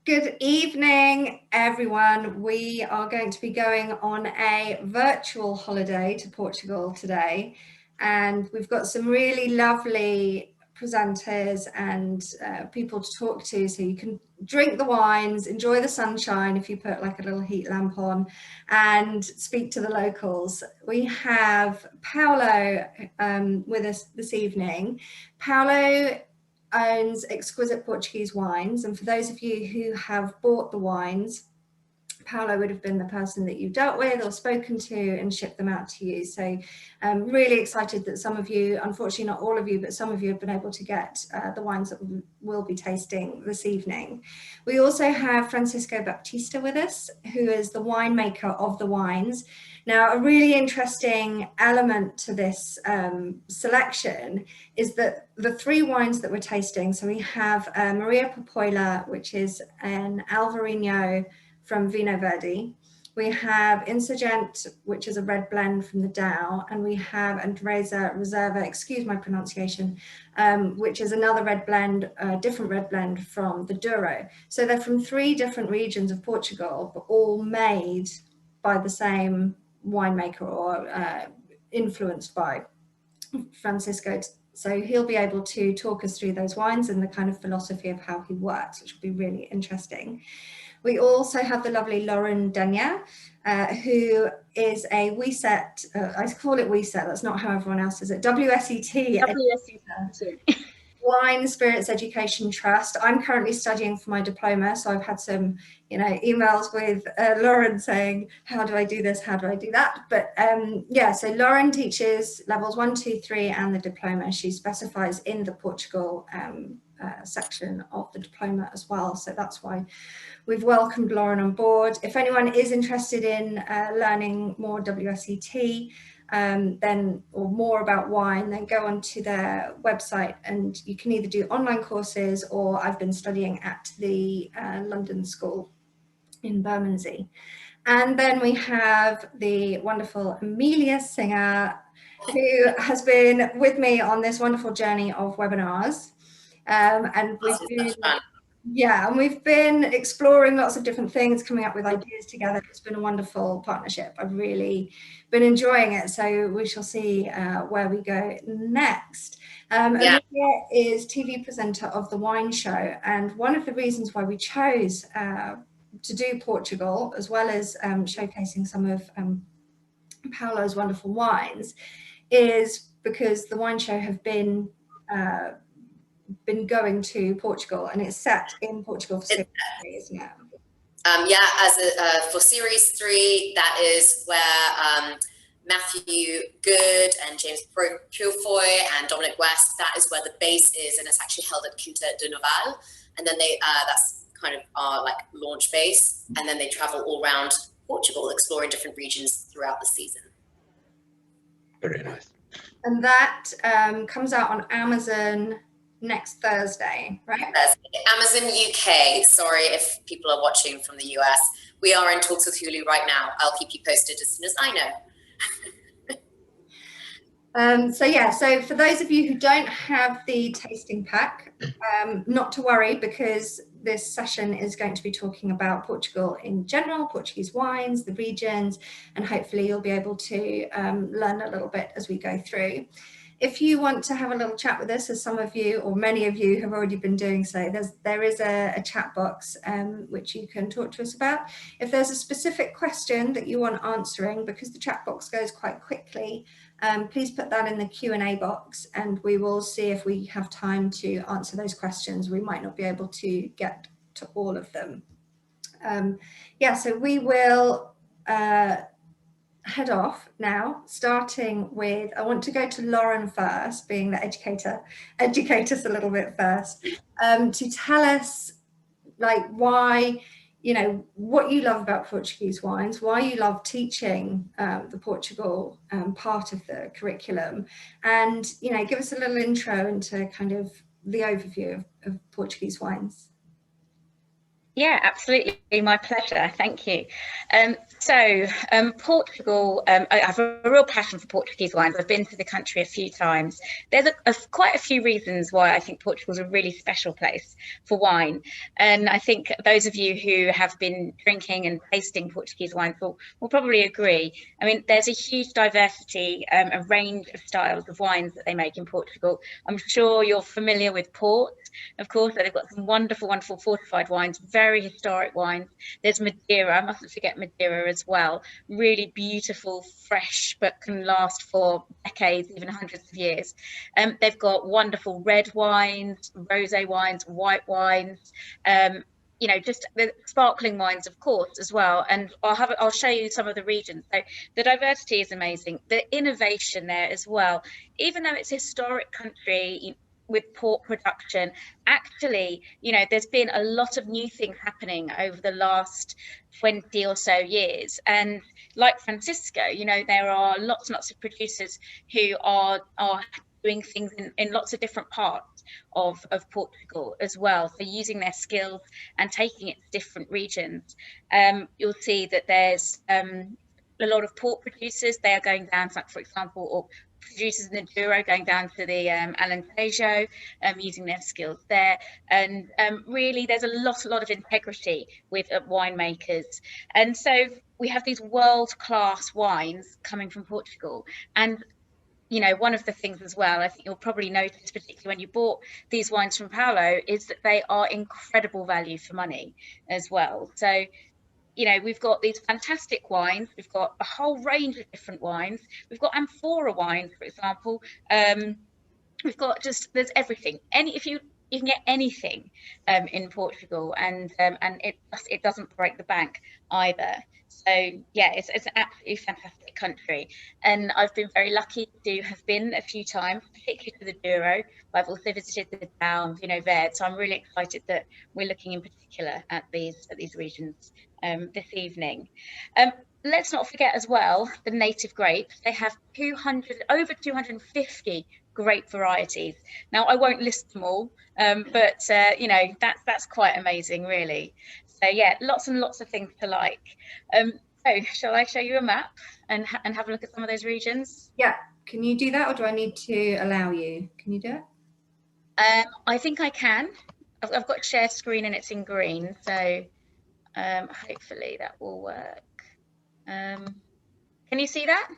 Good evening, everyone. We are going to be going on a virtual holiday to Portugal today, and we've got some really lovely presenters and people to talk to, so you can drink the wines, enjoy the sunshine if you put like a little heat lamp on, and speak to the locals. We have Paolo with us this evening. Paolo owns Exquisite Portuguese Wines, and for those of you who have bought the wines, Paolo would have been the person that you dealt with or spoken to and shipped them out to you. So I'm really excited that some of you, unfortunately not all of you, but some of you have been able to get the wines that we'll be tasting this evening. We also have Francisco Baptista with us, who is the winemaker of the wines. Now, a really interesting element to this selection is that the three wines that we're tasting, so we have Maria Popoila, which is an Alvarinho from Vino Verde. We have Insurgent, which is a red blend from the Dow, and we have Andresa Reserva, excuse my pronunciation, which is another red blend, different red blend from the Douro. So they're from three different regions of Portugal, but all made by the same winemaker or influenced by Francisco. So he'll be able to talk us through those wines and the kind of philosophy of how he works, which will be really interesting. We also have the lovely Lauren Denya, who is a WSET, I call it WSET, that's not how everyone else says it, WSET. Wine Spirits Education Trust. I'm currently studying for my diploma, so I've had some, emails with Lauren saying, how do I do this? How do I do that? But yeah, so Lauren teaches levels 1, 2, 3 and the diploma. She specifies in the Portugal section of the diploma as well. So that's why we've welcomed Lauren on board. If anyone is interested in learning more WSET, or more about wine, then go onto their website and you can either do online courses, or I've been studying at the London School in Bermondsey. And then we have the wonderful Amelia Singer, who has been with me on this wonderful journey of webinars. And we've been exploring lots of different things, coming up with ideas together. It's been a wonderful partnership. I've really been enjoying it. So we shall see where we go next. Amelia is TV presenter of The Wine Show. And one of the reasons why we chose to do Portugal, as well as showcasing some of Paolo's wonderful wines, is because The Wine Show have been going to Portugal, and it's set in Portugal for series 3, isn't it? For series 3, that is where Matthew Good and James Purefoy and Dominic West, that is where the base is, and it's actually held at Quinta do Noval, and then they that's kind of our like launch base, and then they travel all around Portugal exploring different regions throughout the season. Very nice. And that comes out on Amazon next Thursday, right? Amazon UK. Sorry if people are watching from the US. We are in talks with Hulu right now. I'll keep you posted as soon as I know. So for those of you who don't have the tasting pack, not to worry, because this session is going to be talking about Portugal in general, Portuguese wines, the regions, and hopefully you'll be able to learn a little bit as we go through. If you want to have a little chat with us, as some of you or many of you have already been doing so, there is a chat box which you can talk to us about. If there's a specific question that you want answering, because the chat box goes quite quickly, please put that in the Q&A box and we will see if we have time to answer those questions. We might not be able to get to all of them. So we will head off now, starting with, I want to go to Lauren first, being the educate us a little bit first, to tell us like why, what you love about Portuguese wines, why you love teaching the Portugal part of the curriculum, and give us a little intro into kind of the overview of Portuguese wines. Yeah, absolutely. My pleasure. Thank you. Portugal, I have a real passion for Portuguese wines. I've been to the country a few times. There's quite a few reasons why I think Portugal's a really special place for wine. And I think those of you who have been drinking and tasting Portuguese wines will probably agree. I mean, there's a huge diversity, a range of styles of wines that they make in Portugal. I'm sure you're familiar with port. Of course, they've got some wonderful, wonderful fortified wines, very historic wines. There's Madeira, mustn't forget Madeira as well. Really beautiful, fresh, but can last for decades, even hundreds of years. They've got wonderful red wines, rosé wines, white wines. You know, just the sparkling wines, of course, as well. And I'll show you some of the regions. So the diversity is amazing. The innovation there as well. Even though it's a historic country, with port production, actually, you know, there's been a lot of new things happening over the last 20 or so years. And like Francisco, you know, there are lots and lots of producers who are doing things in lots of different parts of Portugal as well. So using their skills and taking it to different regions. You'll see that there's a lot of port producers. They are going down, like, for example, or producers in the Douro going down to the Alentejo, using their skills there. And really, there's a lot of integrity with winemakers. And so we have these world-class wines coming from Portugal. And you know, one of the things as well, I think you'll probably notice, particularly when you bought these wines from Paolo, is that they are incredible value for money as well. So, you know, we've got these fantastic wines. We've got a whole range of different wines. We've got amphora wines, for example. We've got there's everything. You can get anything in Portugal, and it doesn't break the bank either. So yeah, it's an absolutely fantastic country, and I've been very lucky to have been a few times, particularly to the Douro. But I've also visited the Down, you know, there. So I'm really excited that we're looking in particular at these regions this evening. Let's not forget as well the native grapes. They have over 250 grape varieties. Now I won't list them all, but you know, that's quite amazing, really. So yeah, lots and lots of things to like. So shall I show you a map and have a look at some of those regions? Yeah, can you do that, or do I need to allow you? Can you do it? I think I can. I've got share screen and it's in green, so hopefully that will work. Can you see that?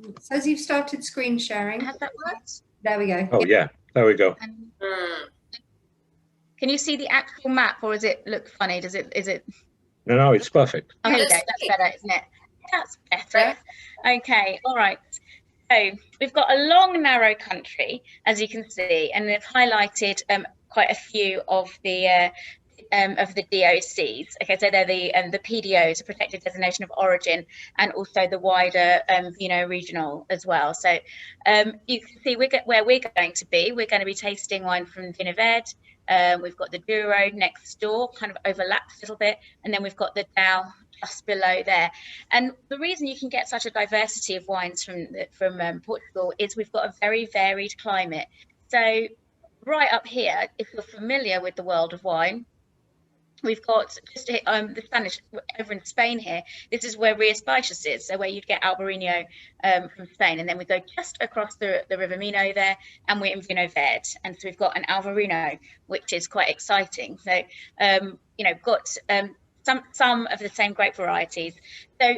It says you've started screen sharing. Has that worked? There we go. Oh yeah, there we go. Can you see the actual map, or does it look funny? Is it? No, it's perfect. Oh, here we go. That's better, isn't it? That's better. Okay, all right. So we've got a long, narrow country, as you can see, and they've highlighted quite a few of the DOCs. Okay, so they're the PDOs, a protected designation of origin, and also the wider regional as well. So you can see where we're going to be. We're going to be tasting wine from Vinho Verde. We've got the Douro next door, kind of overlaps a little bit, and then we've got the Down just below there. And the reason you can get such a diversity of wines from Portugal is we've got a very varied climate. So right up here, if you're familiar with the world of wine, we've got just the Spanish over in Spain here. This is where Rías Baixas is, so where you'd get Albarino from Spain, and then we go just across the River Minho there, and we're in Vinho Verde, and so we've got an Albarino, which is quite exciting. So you know, got some of the same grape varieties. So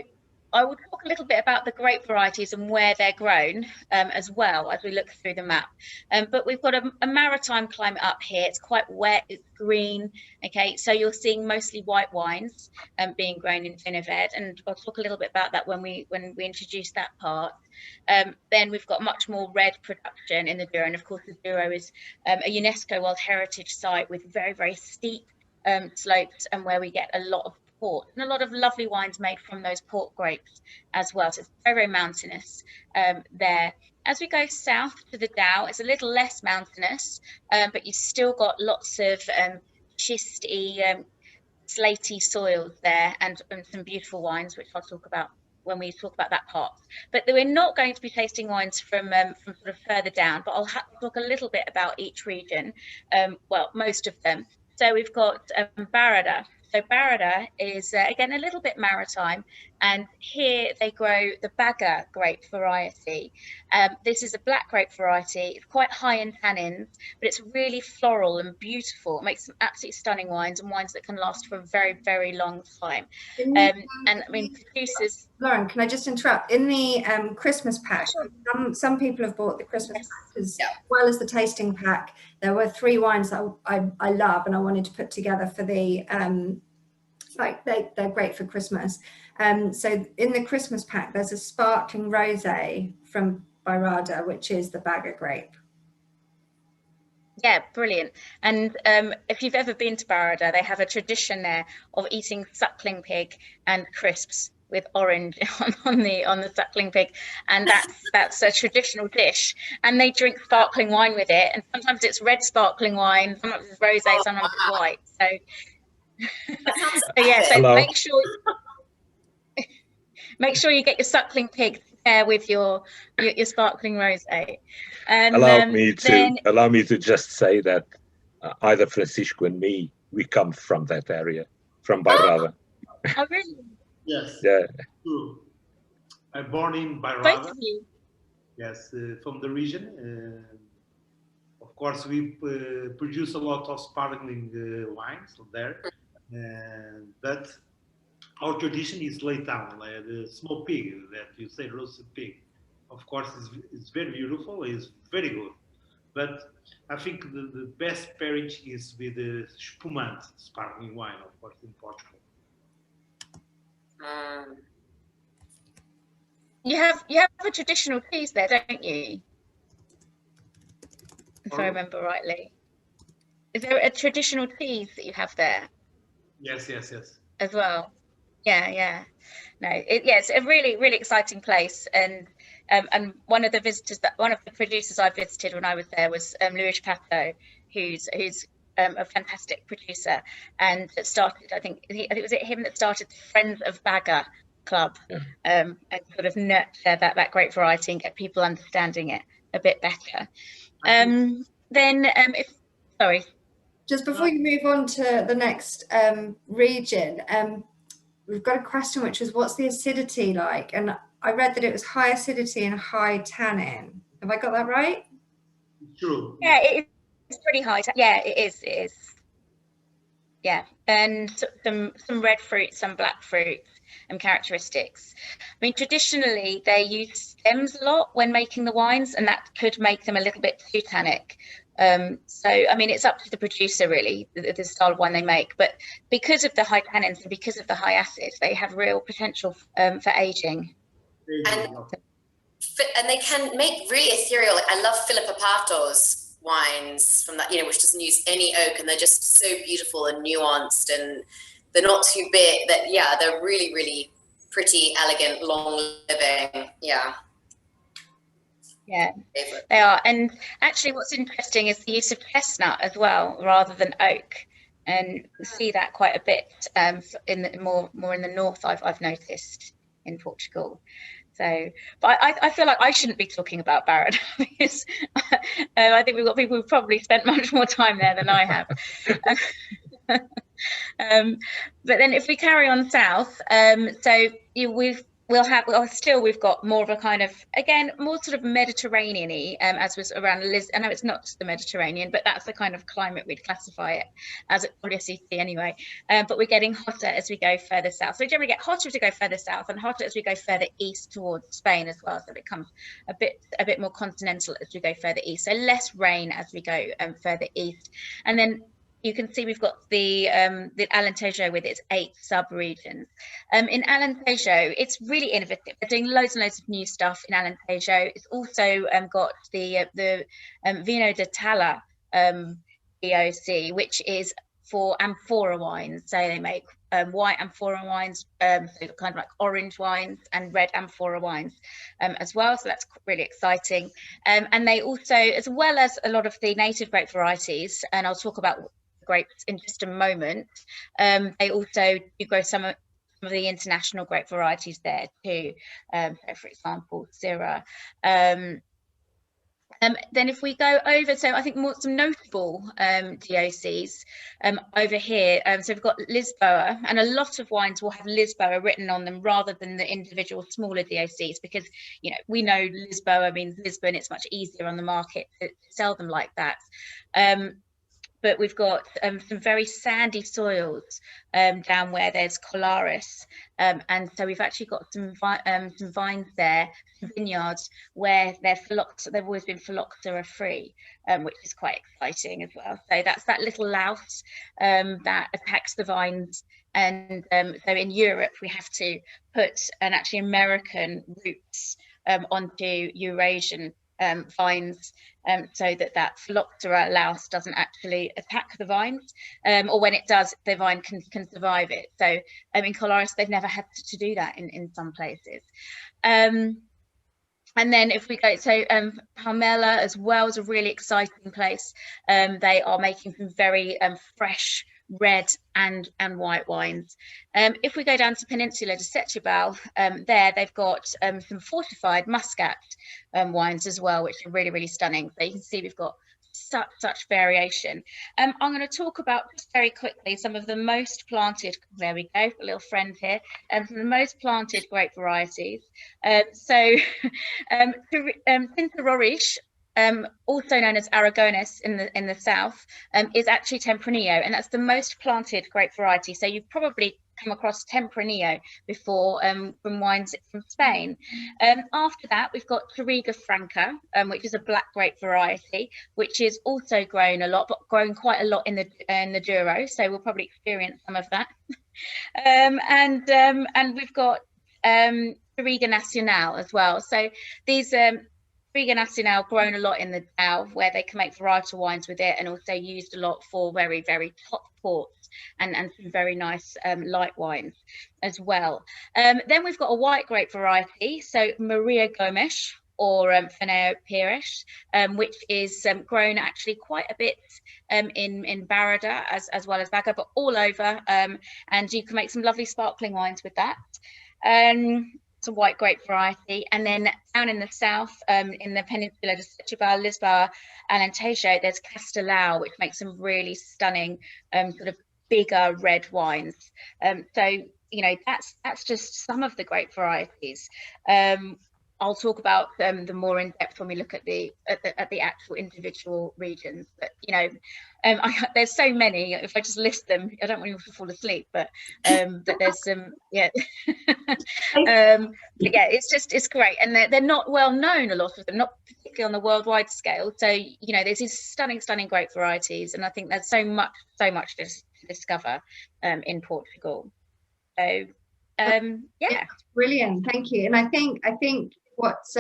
I will talk a little bit about the grape varieties and where they're grown as well as we look through the map. But we've got a maritime climate up here. It's quite wet, it's green. Okay, so you're seeing mostly white wines being grown in Vinho Verde, and I'll talk a little bit about that when we introduce that part. Then we've got much more red production in the Douro, and of course the Douro is a UNESCO World Heritage Site with very, very steep slopes, and where we get a lot of port and a lot of lovely wines made from those port grapes as well. So it's very, very mountainous there. As we go south to the Dow, it's a little less mountainous, but you've still got lots of schisty, slaty soils there, and some beautiful wines, which I'll talk about when we talk about that part. But we're not going to be tasting wines from sort of further down, but I'll talk a little bit about each region, well, most of them. So we've got Baroda. So Baroda is, again, a little bit maritime, and here they grow the Baga grape variety. This is a black grape variety. It's quite high in tannins, but it's really floral and beautiful. It makes some absolutely stunning wines, and wines that can last for a very, very long time. And I mean, producers... Lauren, can I just interrupt? In the Christmas pack, Sure. some people have bought the Christmas Yes. pack as Yeah. well as the tasting pack. There were 3 wines that I love and I wanted to put together for the, like they're great for Christmas. So in the Christmas pack, there's a sparkling rosé from Baroda, which is the Baga grape. Yeah, brilliant. And if you've ever been to Baroda, they have a tradition there of eating suckling pig and crisps with orange on the suckling pig, and that's a traditional dish. And they drink sparkling wine with it, and sometimes it's red sparkling wine, sometimes it's rosé, sometimes it's white. So, so yeah, so Hello. make sure you get your suckling pig to pair with your sparkling rosé. And Allow me to just say that either Francisco and me, we come from that area, from Baroda. Oh, really? Yes. Yeah. True. I'm born in Both Baroda. of you. Yes, from the region. Of course, we produce a lot of sparkling wines there, but our tradition is laid down, like the smoked pig that you say, roasted pig. Of course, it's very beautiful, it's very good. But I think the best pairing is with the spumante sparkling wine, of course, in Portugal. You have a traditional cheese there, don't you? If I remember rightly. Is there a traditional cheese that you have there? Yes. As well? Yeah. No, it's a really, really exciting place, and one of the producers I visited when I was there was Luis Pato, who's a fantastic producer, and that started, I think it was him that started the Friends of Baga Club, and sort of nurture that great variety and get people understanding it a bit better. Sorry. Just before you move on to the next region, we've got a question which is, what's the acidity like? And I read that it was high acidity and high tannin. Have I got that right? True. Yeah, it's pretty high. Yeah, it is. Yeah, and some red fruit, some black fruit characteristics. I mean, traditionally they use stems a lot when making the wines, and that could make them a little bit too tannic. So, I mean, it's up to the producer really, the style of wine they make. But because of the high tannins and because of the high acid, they have real potential for aging. And they can make really ethereal. Like, I love Philippa Pato's wines from that, which doesn't use any oak, and they're just so beautiful and nuanced, and they're not too big. They're really, really pretty, elegant, long living. Yeah. Yeah, they are. And actually what's interesting is the use of chestnut as well, rather than oak. And we see that quite a bit more in the north, I've noticed, in Portugal. So, but I feel like I shouldn't be talking about Baroda because I think we've got people who've probably spent much more time there than I have. But then if we carry on south, we've got more of a kind of, again, more sort of Mediterranean-y, as was around Lisbon. I know it's not the Mediterranean, but that's the kind of climate we'd classify it as at WSET anyway. But we're getting hotter as we go further south. So we generally get hotter as we go further south and hotter as we go further east towards Spain as well. So it becomes a bit more continental as we go further east. So less rain as we go further east. And then you can see we've got the Alentejo with its 8 sub-regions. In Alentejo, it's really innovative. They're doing loads and loads of new stuff in Alentejo. It's also got the Vino de Tala DOC, which is for amphora wines. So they make white amphora wines, so kind of like orange wines and red amphora wines as well. So that's really exciting. And they also, as well as a lot of the native grape varieties, and I'll talk about grapes in just a moment, they also do grow some of the international grape varieties there too. So for example, Syrah. Then if we go over, so I think some notable DOCs over here. So we've got Lisboa, and a lot of wines will have Lisboa written on them rather than the individual smaller DOCs, because we know Lisboa means Lisbon. It's much easier on the market to sell them like that. But we've got some very sandy soils down where there's Colares, and so we've actually got some vines there, some vineyards where they've always been phylloxera free, which is quite exciting as well. So that's that little louse that attacks the vines, and so in Europe we have to put an actually American roots onto Eurasian vines, so that phylloxera louse doesn't actually attack the vines, or when it does, the vine can survive it. So in Colares, they've never had to do that in some places. And then if we go to Palmela as well, is a really exciting place. They are making some very fresh red and white wines. If we go down to Peninsula de Setúbal, there they've got some fortified Muscat wines as well, which are really, really stunning. So you can see we've got such variation. I'm going to talk about just very quickly some of the most planted, there we go, a little friend here, some of the most planted grape varieties. So Tinta-Roriz, also known as Aragonés in the south, is actually Tempranillo, and that's the most planted grape variety. So you've probably come across Tempranillo before from wines from Spain. After that, we've got Touriga Franca, which is a black grape variety, which is also grown a lot, but grown quite a lot in the Douro. So we'll probably experience some of that. And we've got Touriga Nacional as well. So these Touriga Nacional grown a lot in the Douro, where they can make varietal wines with it, and also used a lot for very, very top ports and some very nice light wines as well. Then we've got a white grape variety, so Maria Gomes, or Feneo Pires, which is grown actually quite a bit in Baroda as well as Baga, but all over, and you can make some lovely sparkling wines with that. It's a white grape variety. And then down in the south, in the Peninsula de Setúbal, Lisboa, and Alentejo, there's Castelao, which makes some really stunning sort of bigger red wines. So that's just some of the grape varieties. I'll talk about the more in depth when we look at the actual individual regions. But there's so many. If I just list them, I don't want you to fall asleep. But there's some, yeah. But yeah, it's great, and they're not well known. A lot of them, not particularly on the worldwide scale. So there's these stunning grape varieties, and I think there's so much to discover in Portugal. So yeah, brilliant, thank you. And I think what's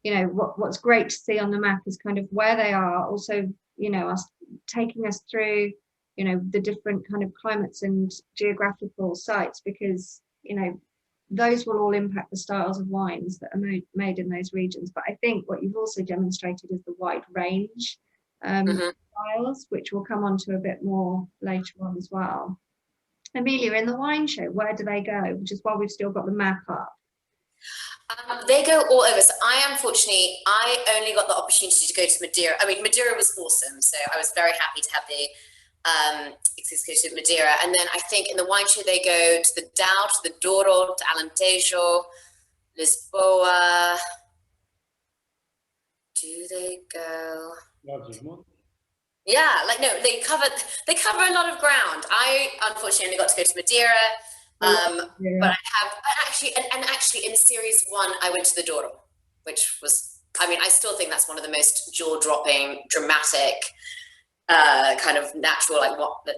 what's great to see on the map is kind of where they are, also us taking us through the different kind of climates and geographical sites, because those will all impact the styles of wines that are made in those regions. But I think what you've also demonstrated is the wide range styles, which we'll come on to a bit more later on as well. Amelia, in the wine show, where do they go? Just while we've still got the map up. They go all over. So I only got the opportunity to go to Madeira. I mean, Madeira was awesome. So I was very happy to have the exclusive to Madeira. And then I think in the wine show, they go to the Douro, to the Douro, to Alentejo, Lisboa. Do they go? Yeah, they cover a lot of ground. I unfortunately only got to go to Madeira. But I have actually in series 1 I went to the Douro, which was, I still think that's one of the most jaw-dropping, dramatic kind of natural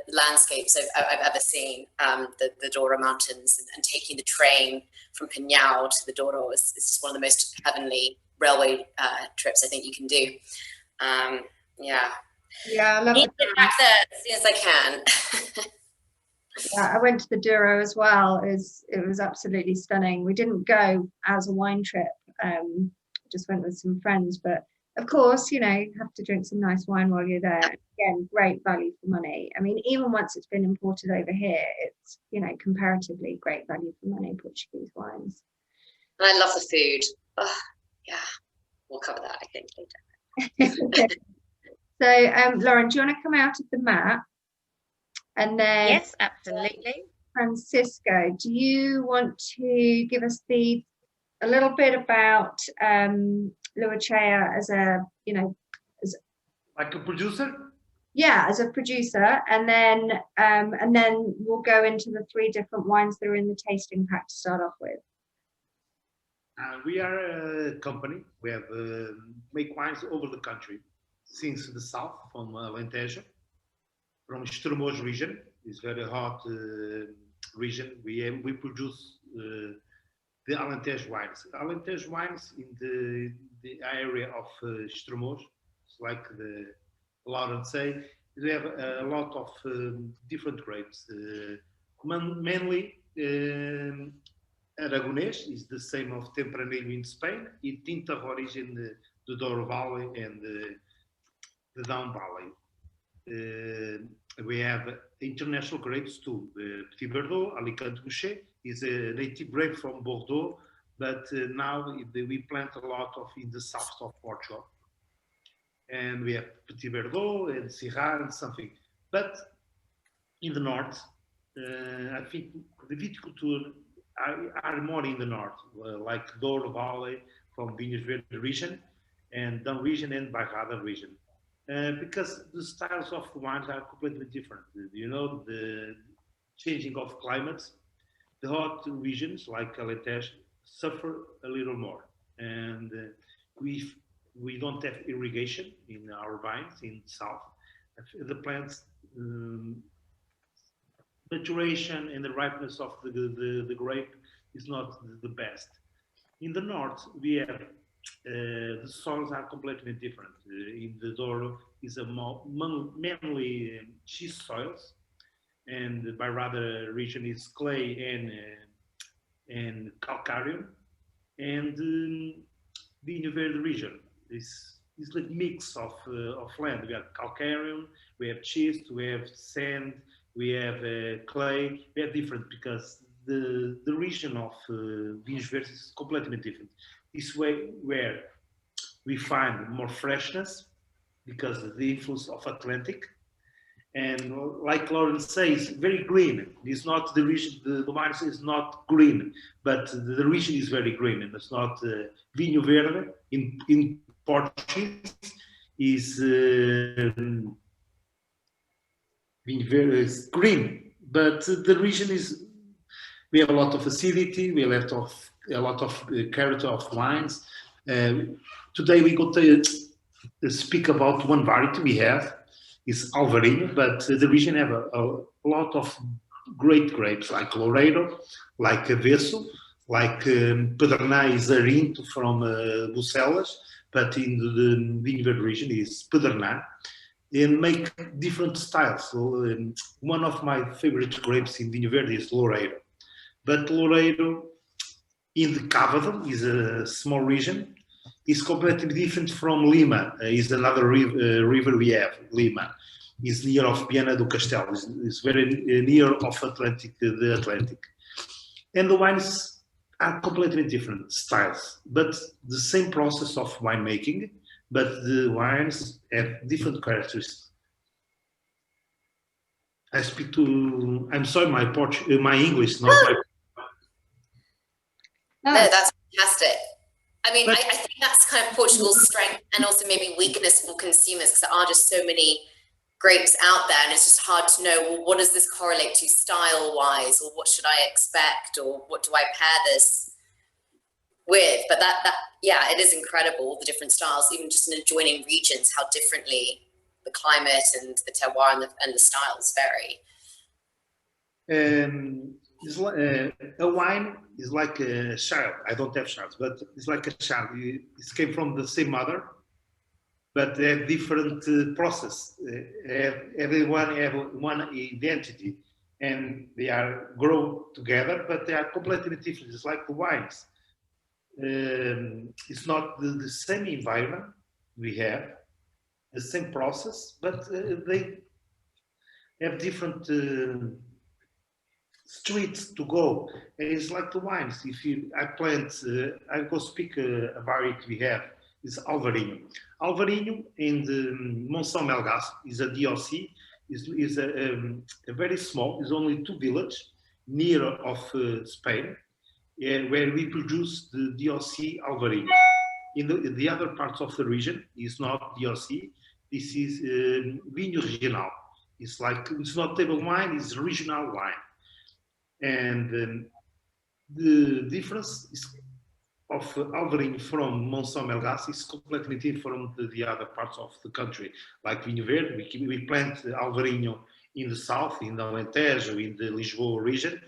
landscapes I've ever seen. The Douro Mountains, and taking the train from Pinhal to the Douro is just one of the most heavenly railway trips I think you can do. Yeah, I love it. Get back there as soon as I can. Yeah, I went to the Douro as well. It was absolutely stunning. We didn't go as a wine trip, just went with some friends. But of course, you have to drink some nice wine while you're there. Again, great value for money. I mean, even once it's been imported over here, it's comparatively great value for money, Portuguese wines. And I love the food. Oh, yeah. we'll cover that, I think, later. So, Lauren, do you want to come out of the map? And then Yes, absolutely. Francisco, do you want to give us a little bit about Luachea as a, like a producer? Yeah, as a producer, and then we'll go into the 3 different wines that are in the tasting pack to start off with. We are a company. We have make wines over the country, since the south, from Alentejo, from Estremoz region. It's very hot region. We produce the Alentejo wines. Alentejo wines in the area of Estremoz, it's like the Lauren say, we have a lot of different grapes. Mainly Aragonês is the same of Tempranillo in Spain, and Tinta of origin the Douro Valley and the Down Valley. We have international grapes too. Petit Verdot, Alicante Boucher is a native grape from Bordeaux, but now we plant a lot of in the south of Portugal. And we have Petit Verdot and Syrah and something. But in the north, I think the viticulture are more in the north, like Douro Valley from Vinhos Verdes region, and Down region and Baroda region. Because the styles of the wines are completely different. You know, the changing of climates, the hot regions like Alentejo suffer a little more. And we don't have irrigation in our vines in the south. The plants maturation and the ripeness of the grape is not the best. In the north, we have the soils are completely different. In the Douro is mainly schist soils, and the Baroda region is clay and calcareous, and Vinho Verde region is like mix of land. We have calcareous, we have schist, we have sand, we have clay. We are different because the region of Vinhos Verdes is completely different. This way where we find more freshness because of the influence of Atlantic, and like Lauren says, very green. It's not the region. The wine is not green, but the region is very green, and it's not Vinho Verde in Portuguese is Vinho Verde is green, but the region is. We have a lot of acidity. We have a lot of character of wines. Today we got to speak about one variety we have. It's Alvarinho, but the region have a lot of great grapes like Loureiro, like Avesso, like Pedernais Arinto from Bucelas, but in the Vinho Verde region is Pedernais, and make different styles. So, one of my favorite grapes in Vinho Verde is Loureiro. But Loureiro in the Cávado is a small region. It's completely different from Lima. Is another river we have, Lima. It's near of Viana do Castelo. It's very near of the Atlantic. And the wines are completely different styles, but the same process of winemaking, but the wines have different characteristics. I speak to, I'm sorry, my English, not my... No, that's fantastic. I mean, I think that's kind of Portugal's strength and also maybe weakness for consumers, because there are just so many grapes out there, and it's just hard to know, well, what does this correlate to style-wise, or what should I expect, or what do I pair this with? But yeah, it is incredible, the different styles, even just in adjoining regions, how differently the climate and the terroir and the styles vary. It's like, a wine is like a child. I don't have childs, but it's like a child. It came from the same mother, but they have different process. Everyone have one identity, and they are grow together, but they are completely different. It's like the wines. It's not the same environment we have, the same process, but they have different streets to go. And it's like the wines. If I go speak a variety we have, is Alvarinho. Alvarinho in the Monção Melgaço is a DOC, is a very small, is only 2 villages near of Spain, where we produce the DOC Alvarinho. In the other parts of the region is not DOC. This is Vinho Regional. It's like, it's not table wine, it's regional wine. And the difference is of Alvarinho from Monção Melgaço is completely different from the other parts of the country. Like Vinho Verde, we plant Alvarinho in the south, in the Alentejo, in the Lisboa region,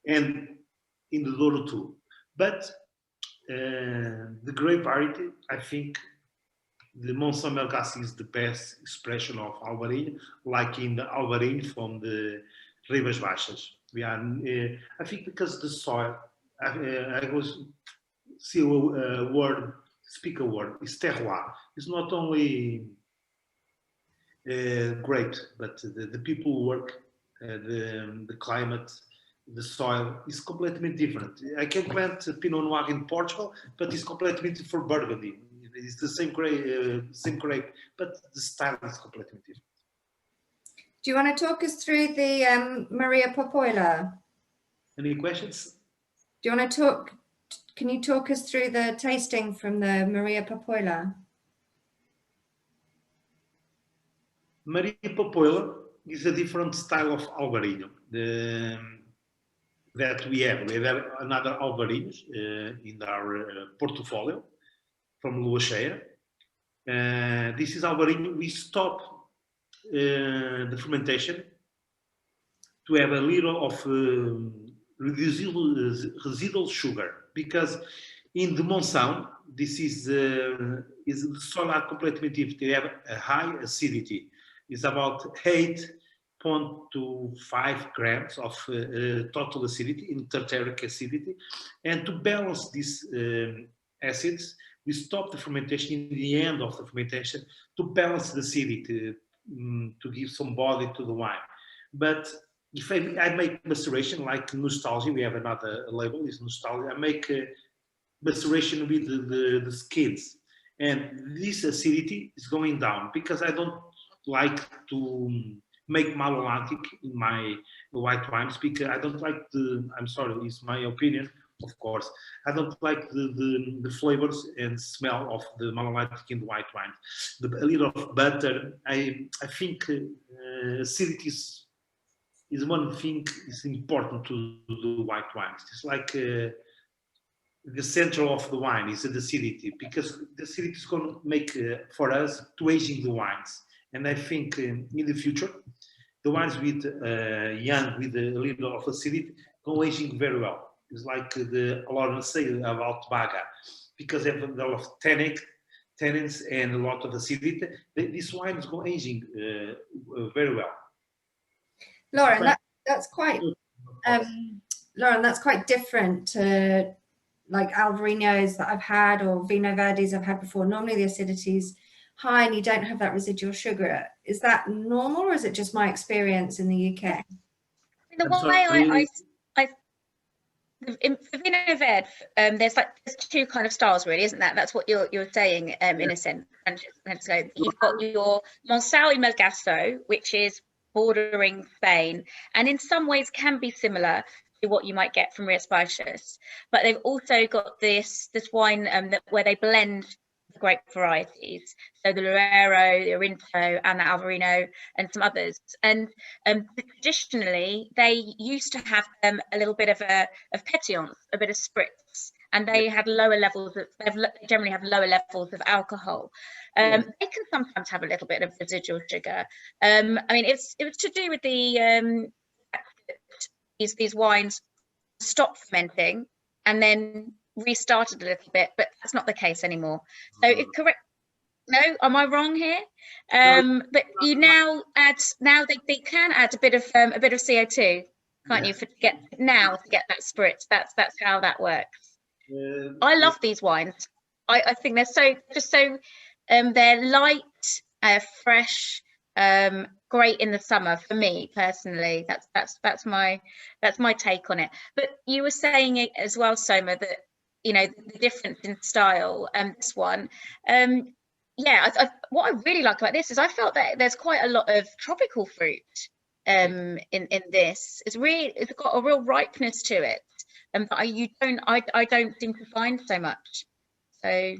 and in the Douro too. But the grape variety, I think the Monção Melgaço is the best expression of Alvarinho, like in the Alvarinho from the Ribas Baixas. We are, I think, because the soil, I was see a word, speak a word, is terroir. It's not only grape, but the people who work, the climate, the soil is completely different. I can plant Pinot Noir in Portugal, but it's completely different for Burgundy. It's the same grape, but the style is completely different. Do you want to talk us through the Maria Popoila? Any questions? Do you want to talk? Can you talk us through the tasting from the Maria Popoila? Maria Popoila is a different style of Alvarinho that we have. We have another Alvarinhos in our portfolio from Lua Cheia. This is Alvarinho. We stop the fermentation to have a little of residual sugar, because in the Monção, this is the soil are completely different. They have a high acidity. It's about 8.25 grams of total acidity in tartaric acidity, and to balance these acids, we stop the fermentation in the end of the fermentation to balance the acidity, to give some body to the wine. But if I make maceration like Nostalgia, we have another label, is Nostalgia. I make maceration with the skins, and this acidity is going down because I don't like to make malolantic in my white wines, because I don't like I'm sorry, it's my opinion, of course. I don't like the flavors and smell of the malolantic in the white wine. A little of butter, I think acidity is one thing is important to the white wines. It's like the center of the wine is the acidity, because the acidity is going to make for us to aging the wines. And I think in the future, the wines with young with a little of acidity go aging very well. It's like the Lawrence say about Baga, because they have a lot of tannins and a lot of acidity. These wines go aging very well. Lauren, that's quite Lauren, that's quite different to like Alvarinos that I've had or Vino Verdes I've had before. Normally the acidity's high and you don't have that residual sugar. Is that normal, or is it just my experience in the UK? The way in Vino Verde, there's two kind of styles, really, isn't that? That's what you're saying in a sense. So you've got your Monção y Melgaço, which is bordering Spain, and in some ways can be similar to what you might get from Rias Baixas, but they've also got this wine where they blend the grape varieties, so the Loureiro, the Orinto, and the Alvarinho, and some others. And traditionally, they used to have a little bit of pétillance, a bit of spritz, and they had lower levels of. They generally have lower levels of alcohol. They can sometimes have a little bit of residual sugar. I mean, it was to do with the these wines stopped fermenting and then restarted a little bit, but that's not the case anymore. So it's correct. No, am I wrong here? But you now they can add a bit of CO2, can't you, to get that spritz? That's how that works. I love these wines. I think they're so they're light, fresh, great in the summer for me personally. That's my take on it. But you were saying it as well, Soma, that the difference in style. This one, yeah, what I really like about this is I felt that there's quite a lot of tropical fruit in this. It's got a real ripeness to it, that I don't seem to find so much. So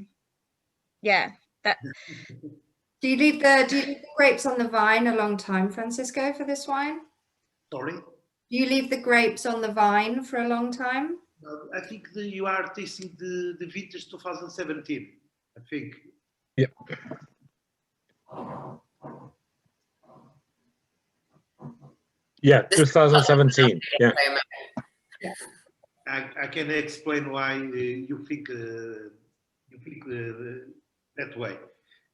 yeah, that. Do you leave the grapes on the vine a long time, Francisco, for this wine? Sorry? Do you leave the grapes on the vine for a long time? I think you are tasting the vintage 2017, I think. Yep. Yeah, 2017. Yeah. I can explain why you think that way.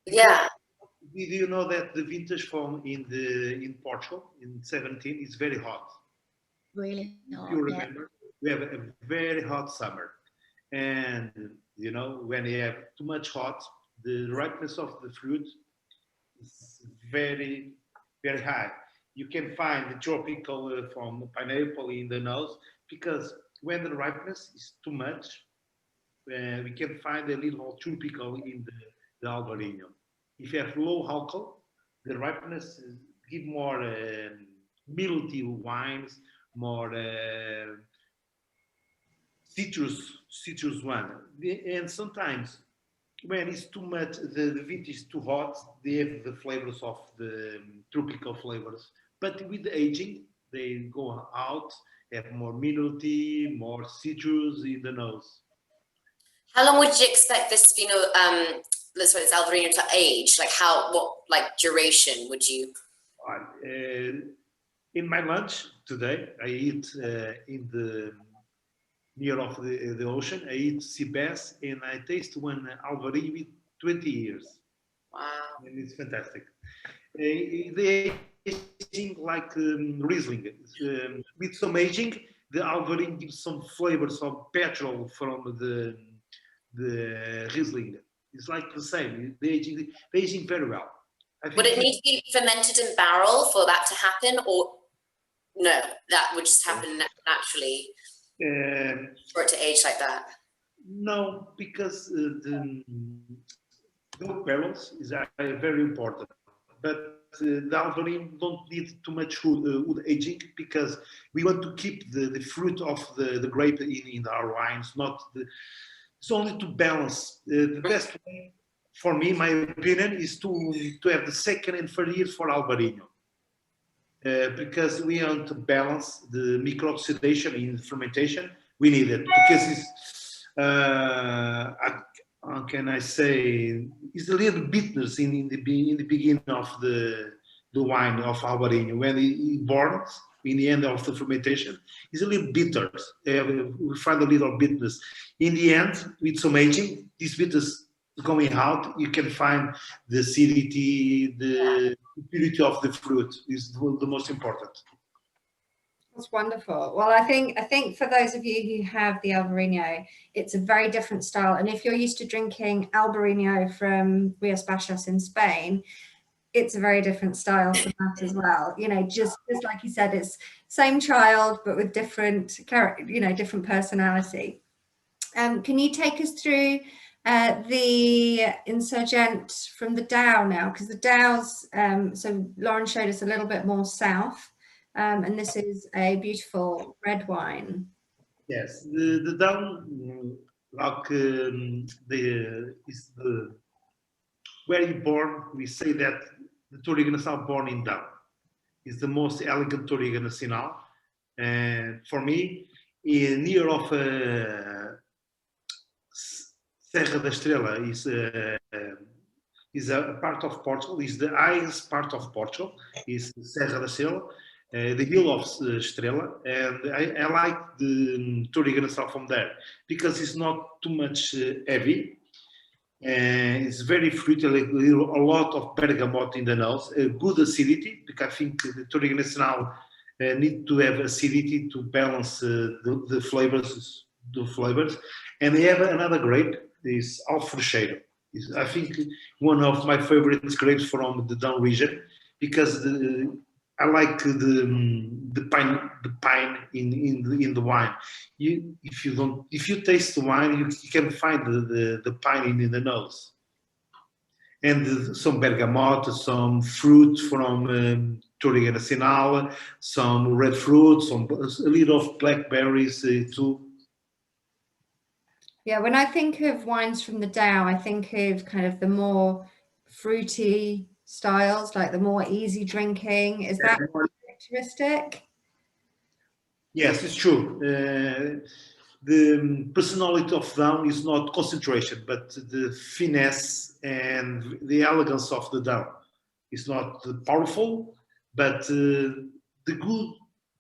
Yeah. Did you know that the vintage in Portugal in 17 is very hot? Really not, If you remember, we have a very hot summer, and when you have too much hot, the ripeness of the fruit is very, very high. You can find the tropical from pineapple in the nose, because when the ripeness is too much, we can find a little tropical in the Alvarinho. If you have low alcohol, the ripeness give more milky wines, more citrus one. And sometimes when it's too much, the vintage is too hot, they have the flavors of the tropical flavors. But with the aging, they go out, have more minerality, more citrus in the nose. How long would you expect this, this Alvarinho to age? What duration would you? In my lunch today, I eat in the near of the ocean. I eat sea bass, and I taste one Alvarinho with 20 years. Wow. And it's fantastic. They aging like Riesling. With some aging, the Alvarinho gives some flavors of petrol from the Riesling. It's like the same. They aging very well. Would it need to be fermented in barrel for that to happen, or no? That would just happen naturally for it to age like that. No, because the barrels is very important. But the Alvarinho don't need too much wood aging, because we want to keep the fruit of the grape in our wines. It's only to balance. The best way for me, my opinion, is to have the second and third years for Alvarinho. Because we want to balance the micro-oxidation in fermentation. We need it, because it's, how can I say, it's a little bitterness in the beginning of the wine of Alvarinho. When it burns in the end of the fermentation, it's a little bitter. We find a little bitterness. In the end, with some aging, this bitterness going out, you can find the acidity, the purity of the fruit is the most important. That's wonderful. Well, I think for those of you who have the Alvarinho, it's a very different style. And if you're used to drinking Alvarinho from Rías Baixas in Spain, it's a very different style for that as well. Just like you said, it's same child, but with different character, different personality. Can you take us through the Insurgent from the Dow now? Because the Dow's, so Lauren showed us a little bit more south. And this is a beautiful red wine. Yes, the Dow, is where you born. We say that the Touriga Nacional born in Dow is the most elegant Touriga Nacional. And for me, near of Serra da Estrela is a part of Portugal. Is the highest part of Portugal. Is Serra da Estrela. The hill of Estrela, and I like the Touriga Nacional from there, because it's not too much heavy, and it's very fruity, a lot of bergamot in the nose, good acidity, because I think the Touriga Nacional need to have acidity to balance the flavors. And they have another grape, is Alfrocheiro. I think one of my favorite grapes from the Down region, because I like the pine in the wine. If you taste the wine, you can find the pine in the nose, and some bergamot, some fruit from Touriga Nacional, some red fruit, a little of blackberries too. Yeah, when I think of wines from the Dow, I think of kind of the more fruity styles, like the more easy drinking. Is that characteristic? Yes, it's true. The personality of Down is not concentration, but the finesse and the elegance of the Down. It's not powerful, but the good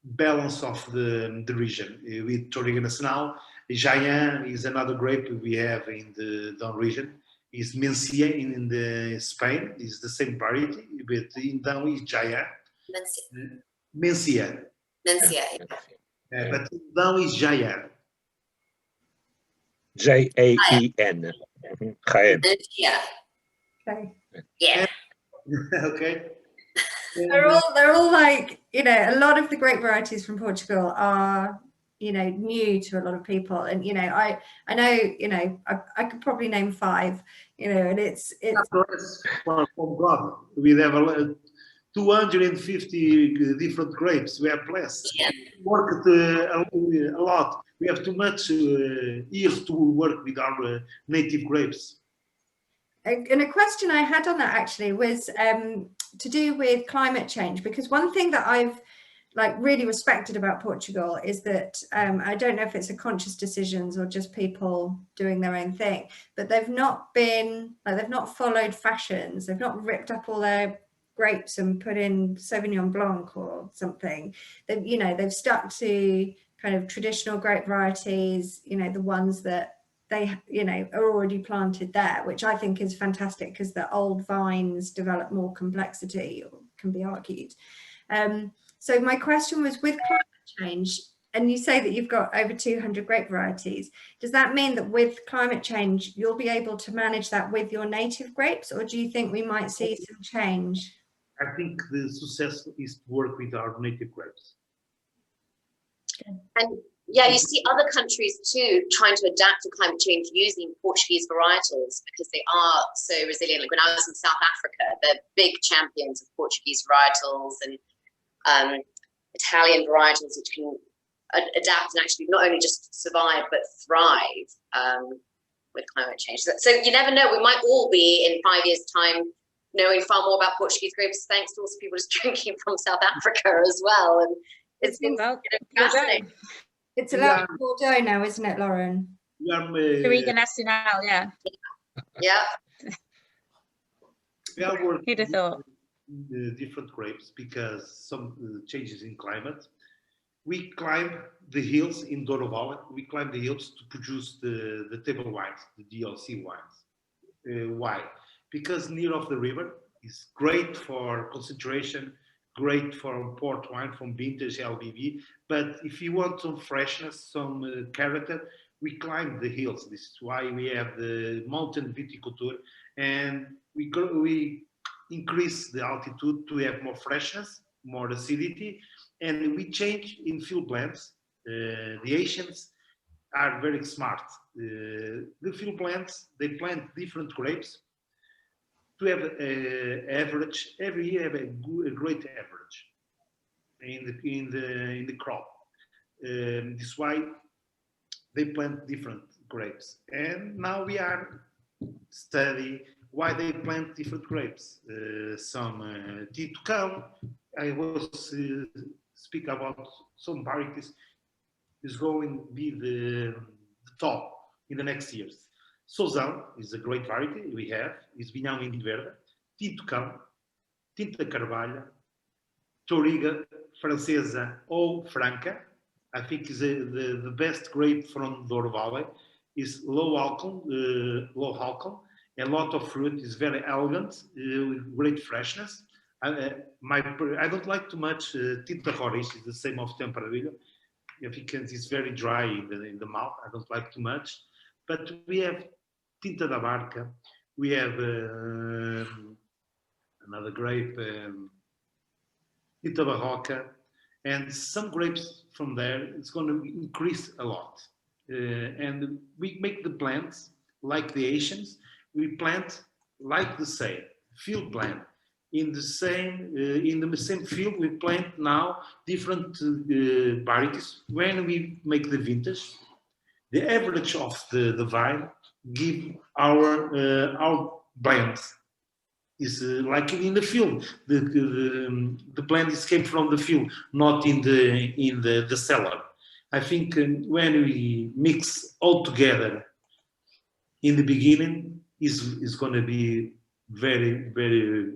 balance of the region. With Touriga Nacional, Jaén is another grape we have in the Down region. Is Mencia in the Spain. Is the same variety, but in Down is Jaén. Mencia. Mencia. But Down is Jaén. Jaen. Jaén. Yeah. Okay. Yeah. Okay. They're all like, you know, a lot of the grape varieties from Portugal are, you know, new to a lot of people. And, you know, I know, you know, I could probably name 5, you know, and it's from God. We have 250 different grapes. We are blessed. Yeah. We worked a lot. We have too much years to work with our native grapes. And a question I had on that actually was to do with climate change, because one thing that I've like really respected about Portugal is that I don't know if it's a conscious decisions or just people doing their own thing, but they've not been like, they've not followed fashions. They've not ripped up all their grapes and put in Sauvignon Blanc or something. They've, you know, they've stuck to kind of traditional grape varieties, you know, the ones that they, you know, are already planted there, which I think is fantastic because the old vines develop more complexity, or can be argued. So my question was, with climate change, and you say that you've got over 200 grape varieties, does that mean that with climate change, you'll be able to manage that with your native grapes, or do you think we might see some change? I think the success is to work with our native grapes. And yeah, you see other countries too trying to adapt to climate change using Portuguese varietals because they are so resilient. Like when I was in South Africa, they're big champions of Portuguese varietals and Italian varietals which can adapt and actually not only just survive but thrive with climate change. So you never know, we might all be in 5 years' time knowing far more about Portuguese grapes thanks to also people just drinking from South Africa as well. And it's been fascinating. It's a lot of Bordeaux now, isn't it, Lauren? Touriga Nacional, yeah. Yeah. We are working Who'd have thought? Different grapes because some changes in climate. We climb the hills in Douro Valley. We climb the hills to produce the table wines, the DLC wines. Why? Because near of the river is great for concentration, great for port wine from vintage LBV. But if you want some freshness, some character, we climb the hills. This is why we have the mountain viticulture, and we increase the altitude to have more freshness, more acidity, and we change in field blends. The Asians are very smart. The field blends, they plant different grapes to have average every year, have a great average in the crop. This is why they plant different grapes, and now we are study why they plant different grapes. Some to come. I was speak about some varieties is going to be the top in the next years. Sozão is a great variety we have. Is Vinhão Verde, Tinto Cão, Tinta Carvalho, Touriga Francesa ou Franca. I think is the best grape from Douro Valley. Is low alcohol, a lot of fruit, is very elegant, with great freshness. I don't like too much Tinta Roriz, is the same of Tempranillo. I think it's very dry in the mouth. I don't like too much. But we have Tinta da Barca. We have another grape. Tinta Barroca, and some grapes from there. It's going to increase a lot. And we make the plants like the Asians. We plant like the same field plant. In the same field, we plant now different varieties. When we make the vintage, the average of the vine give our blends is like in the field. The plant is came from the field, not in the cellar. I think when we mix all together in the beginning, is going to be very, very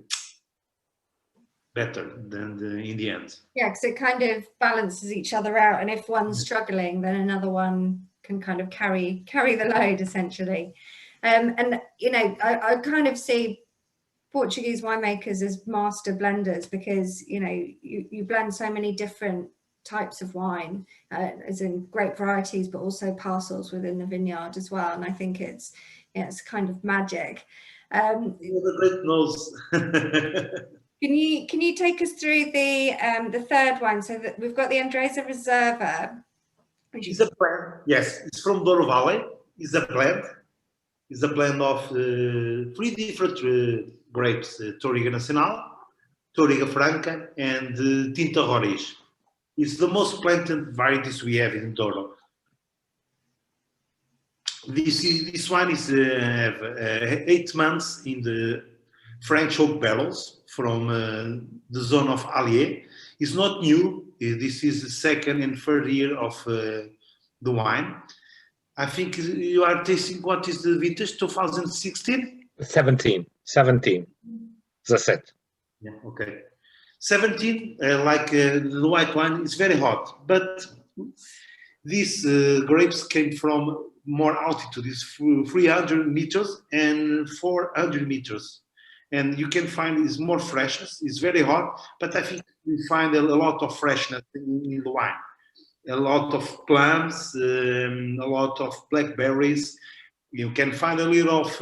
better than in the end. Yeah, because it kind of balances each other out, and if one's struggling, then another one can kind of carry the load essentially. And you know, I kind of see Portuguese winemakers as master blenders, because you know you blend so many different types of wine, as in grape varieties, but also parcels within the vineyard as well. And I think it's kind of magic. The great nose. Can you take us through the third wine? So that we've got the Andresa Reserva, which is a blend. Yes, it's from Douro Valley. It's a blend. It's a blend of 3 different grapes: Touriga Nacional, Touriga Franca, and Tinta Roriz. It's the most planted varieties we have in Douro. This wine is 8 months in the French oak barrels from the zone of Allier. It's not new. This is the 2nd and 3rd year of the wine. I think you are tasting, what is the vintage, 2016? 17, as I said. Yeah, okay. 17, like the white wine, is very hot, but these grapes came from more altitude. It's 300 meters and 400 meters. And you can find it's more freshness. It's very hot, but I think we find a lot of freshness in the wine. A lot of plums, a lot of blackberries. You can find a little of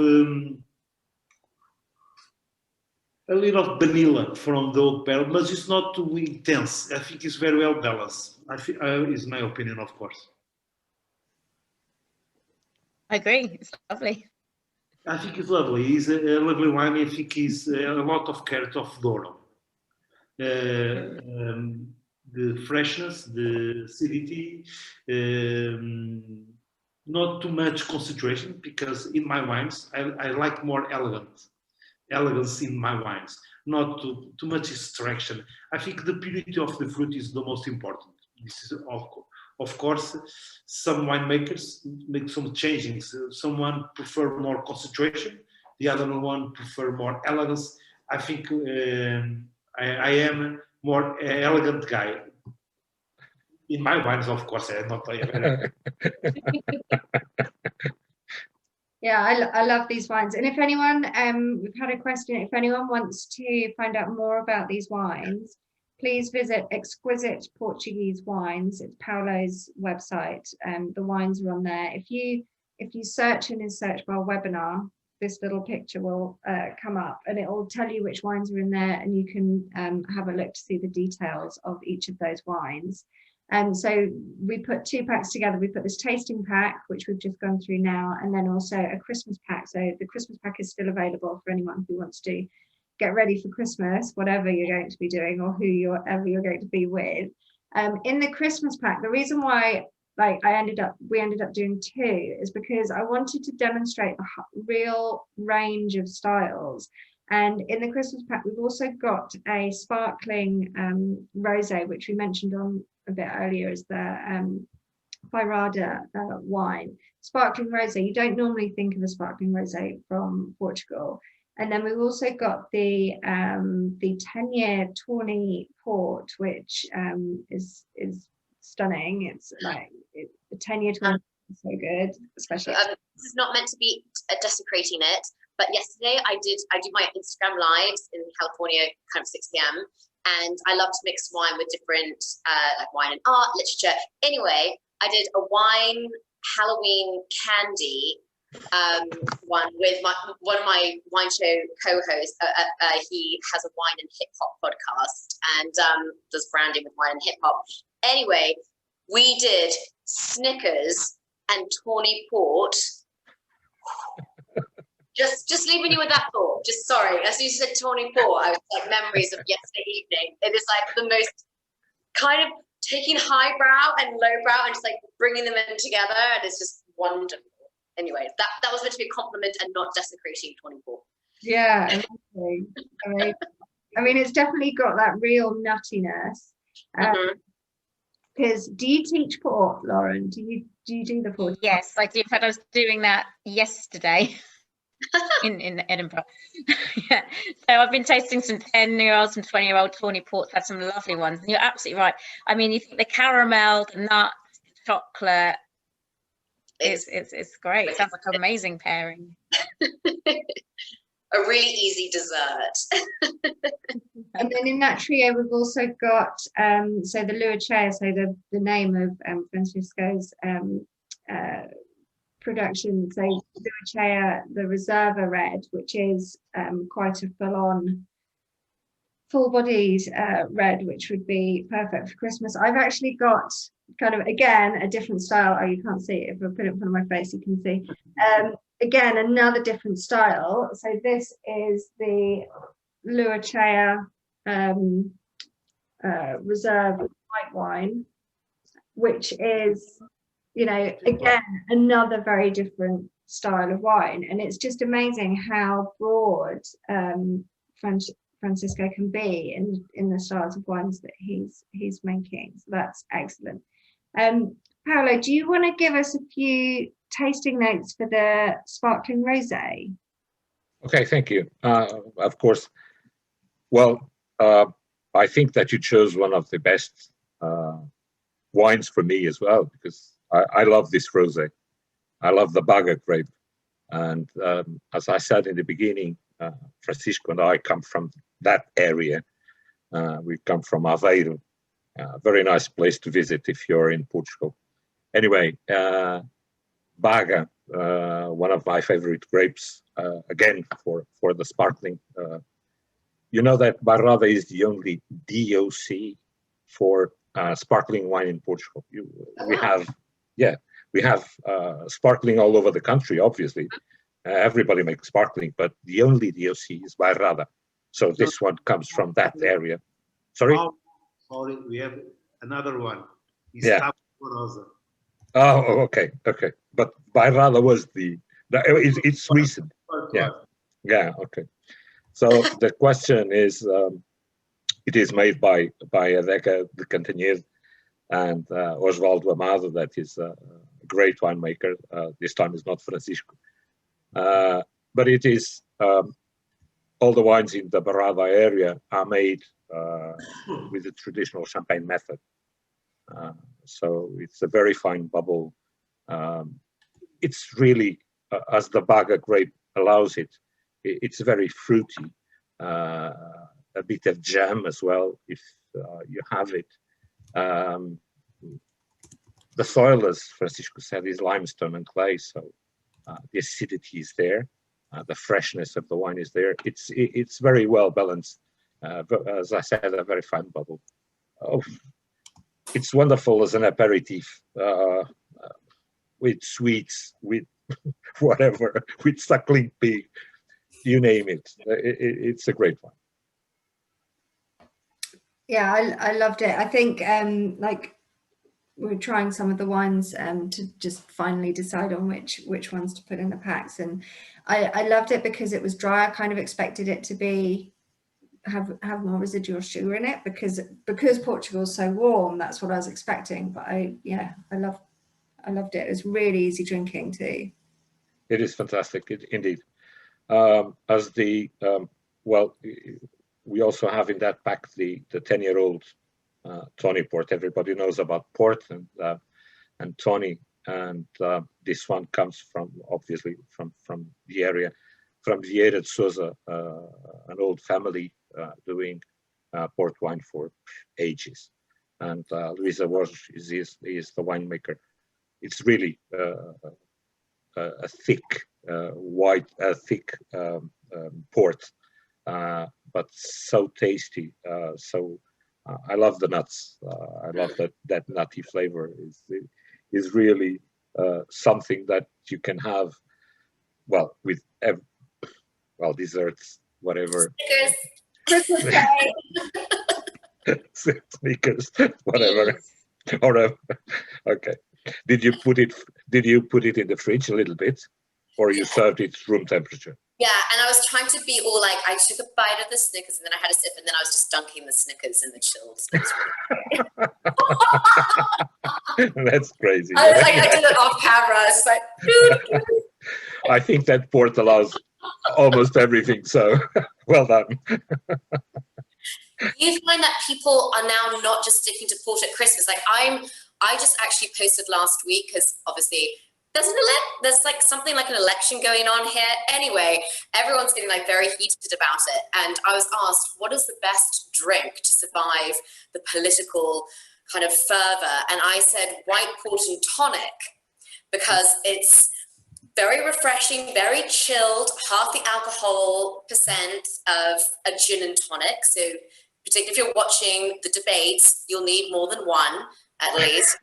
vanilla from the oak barrel, but it's not too intense. I think it's very well balanced. I think is my opinion, of course. I agree. It's lovely. I think it's lovely. It's a lovely wine. I think it's a lot of character of Douro. The freshness, the acidity, not too much concentration, because in my wines, I like more elegance in my wines, not too much extraction. I think the purity of the fruit is the most important. This is of course, some winemakers make some changings. Someone prefer more concentration, the other one prefer more elegance. I think I am a more elegant guy. In my wines, of course, I'm not. Yeah, I love these wines. And if anyone, we've had a question, if anyone wants to find out more about these wines, please visit Exquisite Portuguese Wines. It's Paulo's website. The wines are on there. If you search in his search bar webinar, this little picture will come up, and it will tell you which wines are in there, and you can have a look to see the details of each of those wines. So we put 2 packs together. We put this tasting pack, which we've just gone through now, and then also a Christmas pack. So the Christmas pack is still available for anyone who wants to get ready for Christmas, whatever you're going to be doing, or whoever you're going to be with. In the Christmas pack, the reason why we ended up doing 2 is because I wanted to demonstrate the real range of styles. And in the Christmas pack, we've also got a sparkling rosé, which we mentioned on a bit earlier, as the Baroda wine. Sparkling rosé, you don't normally think of a sparkling rosé from Portugal. And then we've also got the 10-year Tawny Port, which is stunning. It's like the 10-year Tawny is so good, especially. This is not meant to be desecrating it, but yesterday I do my Instagram lives in California, kind of 6 p.m. And I love to mix wine with different, like wine and art, literature. Anyway, I did a wine Halloween candy one with one of my wine show co-hosts. He has a wine and hip hop podcast and does branding with wine and hip hop. Anyway, we did Snickers and Tawny Port. Just leaving you with that thought. Just sorry, as you said Tawny Port, I was like memories of yesterday evening. It is like the most kind of taking highbrow and lowbrow and just like bringing them in together, and it's just wonderful. Anyway, that was meant to be a compliment and not desecrating 24. Yeah, amazing. I mean, it's definitely got that real nuttiness. Because do you teach port, Lauren? Do you do the port? Yes, I do. In fact, I was doing that yesterday in Edinburgh. Yeah. So I've been tasting some 10-year-old, some 20-year-old Tawny Ports. Had some lovely ones. And you're absolutely right. I mean, you think the caramel, the nuts, chocolate. It's great. It sounds like an amazing pairing. A really easy dessert. And then in that trio, we've also got so the Luacea, so the name of Francisco's production. So Luacea, the Reserva Red, which is quite a full-bodied red, which would be perfect for Christmas. I've actually got kind of, again, a different style. Oh, you can't see it. If I put it in front of my face, you can see. Again, another different style. So this is the Luacea Reserve white wine, which is, you know, again, another very different style of wine. And it's just amazing how broad Francisco can be in the styles of wines that he's making. So that's excellent. Paolo, do you want to give us a few tasting notes for the sparkling rosé? Okay, thank you. Of course. Well, I think that you chose one of the best wines for me as well, because I love this rosé. I love the Baga grape. And as I said in the beginning, Francisco and I come from that area. We come from Aveiro, very nice place to visit if you're in Portugal. Anyway, Baga, one of my favorite grapes, again, for the sparkling. You know that Baroda is the only DOC for sparkling wine in Portugal. We have sparkling all over the country, obviously. Everybody makes sparkling, but the only DOC is Baroda. So this one comes from that area. Sorry? Oh, sorry, we have another one. Yeah. Oh, okay. But Baroda was it's recent. Yeah, okay. So the question is, it is made by Adega de Cantanhede and Osvaldo Amado, that is a great winemaker. This time is not Francisco. But it is, all the wines in the Baroda area are made with the traditional champagne method. So it's a very fine bubble. It's really, as the Baga grape allows it, it's very fruity, a bit of jam as well, if you have it. The soil, as Francisco said, is limestone and clay, so the acidity is there, the freshness of the wine is there. It's very well balanced. As I said, a very fine bubble. Oh, it's wonderful as an aperitif, with sweets, with whatever, with suckling pig, you name it. It's a great one. Yeah, I loved it. I think like we're trying some of the wines to just finally decide on which ones to put in the packs, and I loved it because it was dry. I kind of expected it to have more residual sugar in it because Portugal's so warm. That's what I was expecting. But I loved it. It was really easy drinking too. It is fantastic, indeed. As the well, we also have in that pack the 10-year-old Tawny Port. Everybody knows about port and Tawny, and this one comes from, obviously, from the area, from Vieira de Sousa, an old family doing port wine for ages. And Luisa Borges is the winemaker. It's really a thick white, thick port, but so tasty. So I love the nuts. I love that nutty flavor. Is really something that you can have, well, with desserts, whatever. Christmas cake. Sneakers, whatever. Or okay. Did you put it in the fridge a little bit, or you served it room temperature? Yeah, and I was trying to be all like, I took a bite of the Snickers and then I had a sip, and then I was just dunking the Snickers in the chilled. That's crazy. I did it off camera. I was just like, I think that port allows almost everything. So well done. Do you find that people are now not just sticking to port at Christmas? Like I just actually posted last week, because obviously there's like something like an election going on here. Anyway, everyone's getting like very heated about it. And I was asked, what is the best drink to survive the political kind of fervor? And I said white port and tonic, because it's very refreshing, very chilled, half the alcohol percent of a gin and tonic. So particularly if you're watching the debates, you'll need more than one at least.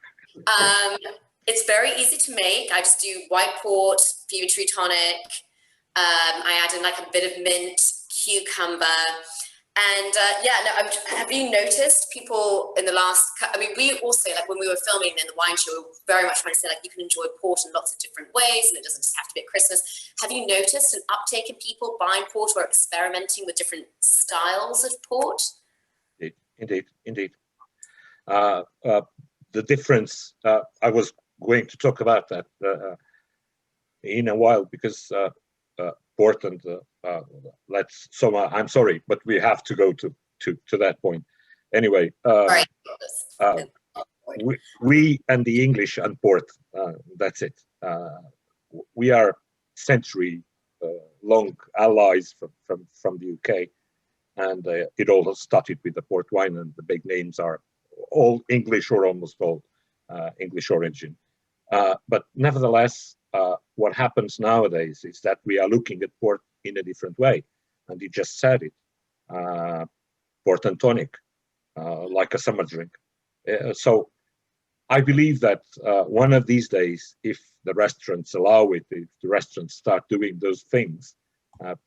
It's very easy to make. I just do white port, fever tree tonic. I add in like a bit of mint, cucumber. And have you noticed people in the last, I mean, we also, like when we were filming in the wine show, we were very much trying to say like you can enjoy port in lots of different ways and it doesn't just have to be at Christmas. Have you noticed an uptake in people buying port or experimenting with different styles of port? Indeed. The difference, I was going to talk about that in a while, because port and I'm sorry, but we have to go to that point. Anyway, we and the English and port, that's it. We are century long allies from the UK, and it all started with the port wine, and the big names are all English or almost all English origin. But nevertheless, what happens nowadays is that we are looking at port in a different way. And you just said it, port and tonic, like a summer drink. So I believe that one of these days, if the restaurants allow it, if the restaurants start doing those things,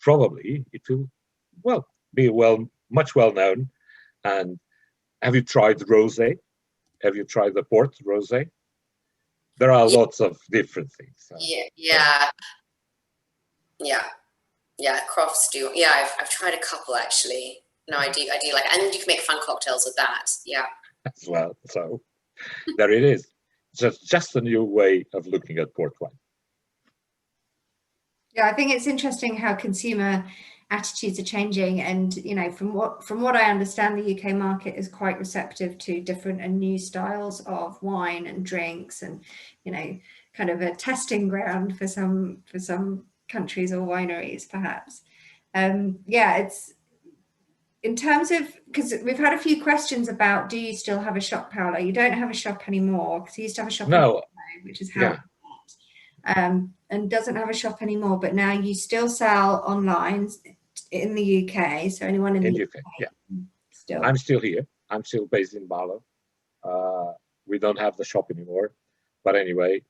probably it will, be much well known. And have you tried rosé? Have you tried the port rosé? There are lots of different things. Crofts do. Yeah, I've tried a couple actually. No, I do like, and you can make fun cocktails with that. Yeah. As well. So there it is. Just a new way of looking at port wine. Yeah, I think it's interesting how consumer attitudes are changing, and from what I understand, the UK market is quite receptive to different and new styles of wine and drinks, and kind of a testing ground for some countries or wineries perhaps. It's in terms of, because we've had a few questions about, do you still have a shop, Paolo? You don't have a shop anymore, because you used to have a shop. No, which is how and doesn't have a shop anymore, but now you still sell online in the UK. So anyone in the UK, still. I'm still here. I'm still based in Barlow. We don't have the shop anymore, but anyway,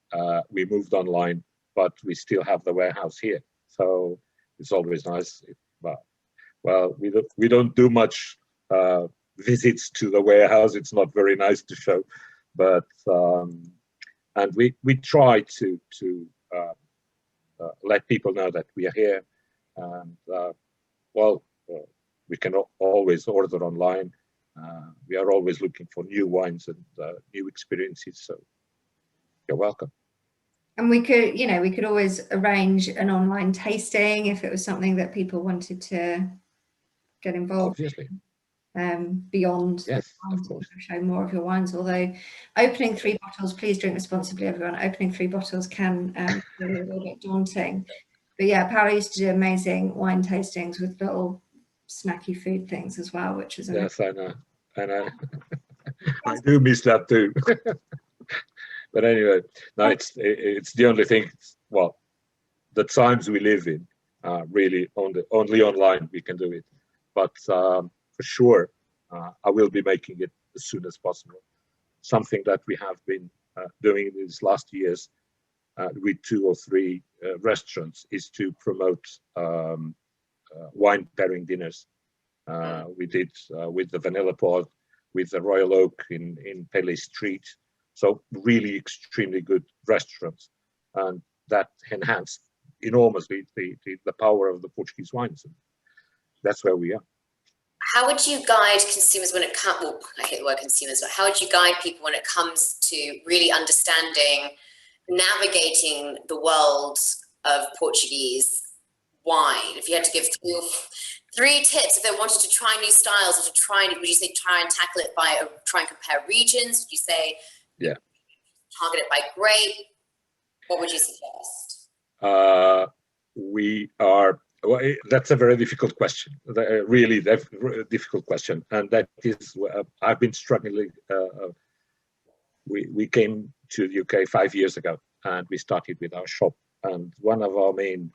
we moved online, but we still have the warehouse here. So it's always nice. Well, we don't do much visits to the warehouse. It's not very nice to show, but and we try to let people know that we are here, and we can always order online. We are always looking for new wines and new experiences. So you're welcome. And we could always arrange an online tasting if it was something that people wanted to get involved. Obviously. Beyond yes, of course. Show more of your wines, although opening 3 bottles, please drink responsibly, everyone. Opening 3 bottles can be a little bit daunting. But yeah, Paolo used to do amazing wine tastings with little snacky food things as well, which is yes, I know. I do miss that too. But anyway, no, it's the only thing. Well, the times we live in, really only online we can do it. But for sure, I will be making it as soon as possible. Something that we have been doing these last years with 2 or 3 restaurants is to promote wine pairing dinners. We did with the Vanilla Pod, with the Royal Oak in Paley Street. So really extremely good restaurants, and that enhanced enormously the power of the Portuguese wines. And that's where we are. How would you guide consumers when it comes, well, I hate the word consumers, but how would you guide people when it comes to really understanding, navigating the world of Portuguese wine? If you had to give 3 tips, if they wanted to try new styles, or to try, would you say try and tackle it by, try and compare regions? Would you say target it by grape? What would you suggest? We are, well, that's a very difficult question, really difficult question. And that is, I've been struggling. We came to the UK 5 years ago, and we started with our shop. And one of our main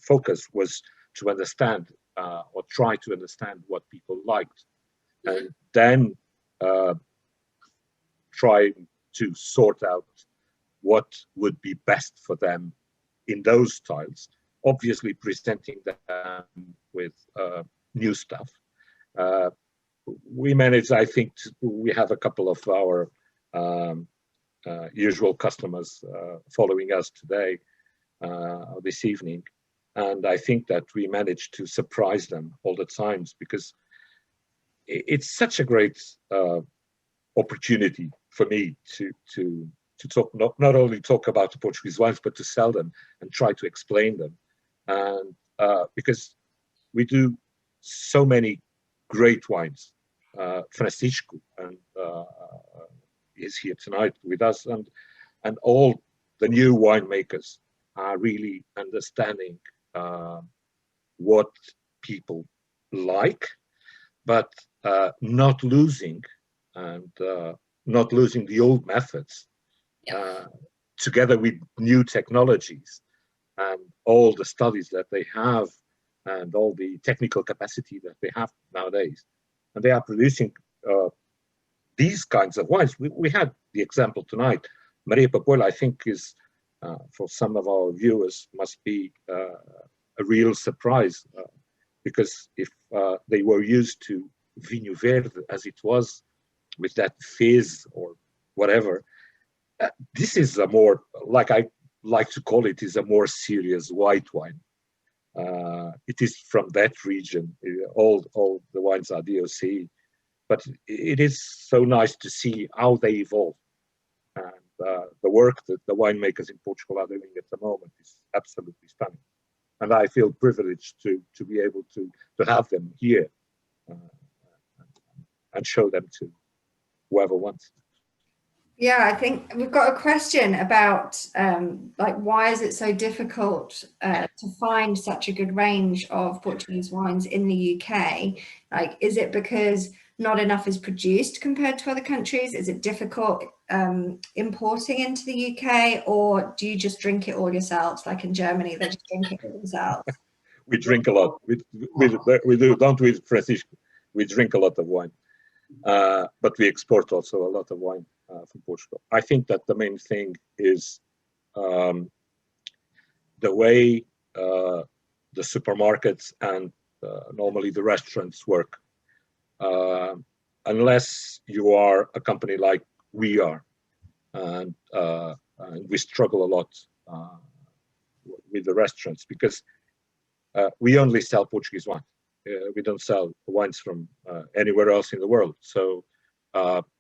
focus was to understand or try to understand what people liked, and then try to sort out what would be best for them in those styles. Obviously presenting them with new stuff. We manage, I think, we have a couple of our usual customers following us today, this evening. And I think that we managed to surprise them all the times, because it's such a great opportunity for me to talk, not only talk about the Portuguese wines, but to sell them and try to explain them. And because we do so many great wines. Francisco and is here tonight with us, and all the new winemakers are really understanding what people like, but not losing the old methods, together with new technologies and all the studies that they have and all the technical capacity that they have nowadays. And they are producing these kinds of wines. We had the example tonight. Maria Papoula, I think, is, for some of our viewers, must be a real surprise, because if they were used to Vinho Verde as it was, with that fizz or whatever, this is a more, like I like to call it, is a more serious white wine. It is from that region. All the wines are DOC, but it is so nice to see how they evolve. And the work that the winemakers in Portugal are doing at the moment is absolutely stunning. And I feel privileged to be able to have them here and show them to whoever wants. Yeah, I think we've got a question about like, why is it so difficult to find such a good range of Portuguese wines in the UK? Like, is it because not enough is produced compared to other countries? Is it difficult importing into the UK, or do you just drink it all yourselves? Like in Germany, they just drink it all themselves. We drink a lot. We do, don't we, Francisco? We drink a lot of wine, but we export also a lot of wine from Portugal. I think that the main thing is the way the supermarkets and normally the restaurants work. Unless you are a company like we are, and we struggle a lot with the restaurants, because we only sell Portuguese wine. We don't sell wines from anywhere else in the world. So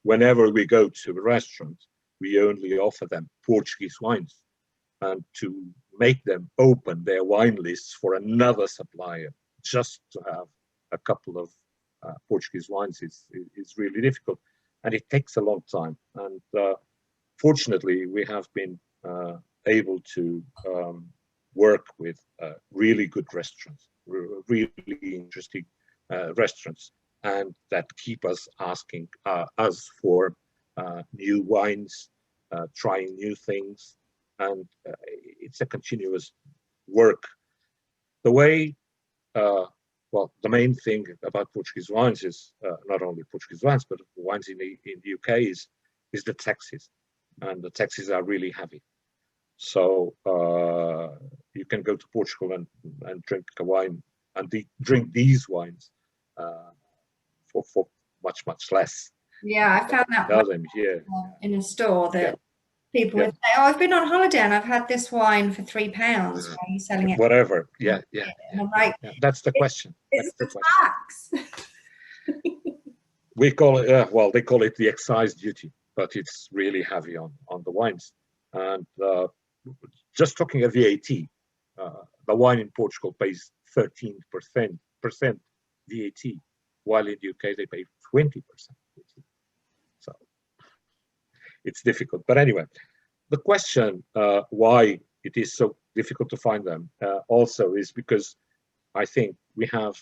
whenever we go to a restaurant, we only offer them Portuguese wines, and to make them open their wine lists for another supplier just to have a couple of Portuguese wines is really difficult, and it takes a long time. And fortunately, we have been able to work with really good restaurants, really interesting restaurants, and that keep us asking us for new wines, trying new things, and it's a continuous work. The way, well, the main thing about Portuguese wines is not only Portuguese wines, but wines in the UK is the taxes, and the taxes are really heavy. So you can go to Portugal and drink a wine and drink these wines for much less. Yeah, I found that them here in a store that people would say, "Oh, I've been on holiday and I've had this wine for £3. Why are you selling it?" Whatever. Yeah. And I'm like, that's the question. It's That's the question. tax. We call it, well, they call it the excise duty, but it's really heavy on the wines. And just talking of VAT, the wine in Portugal pays 13% VAT, while in the UK they pay 20% VAT. So it's difficult. But anyway, the question why it is so difficult to find them also is because I think we have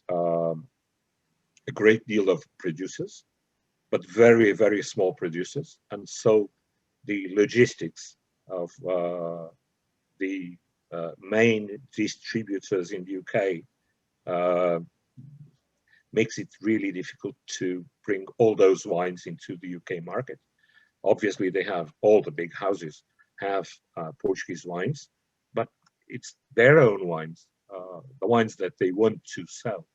a great deal of producers, but very, very small producers. And so the logistics of the main distributors in the UK makes it really difficult to bring all those wines into the UK market. Obviously, they have, all the big houses have Portuguese wines, but it's their own wines, the wines that they want to sell.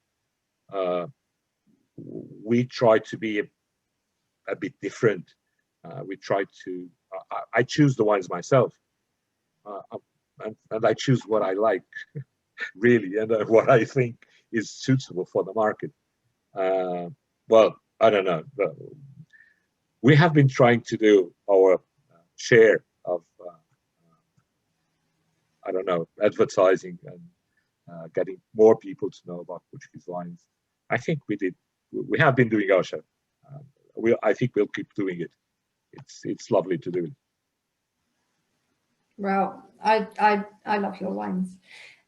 We try to be a bit different. We try to, I choose the wines myself, and I choose what I like, really, and what I think is suitable for the market. Well, I don't know. We have been trying to do our share of, I don't know, advertising and getting more people to know about Portuguese wines. I think we have been doing our share. I think we'll keep doing it. It's lovely to do it. Well, I love your wines.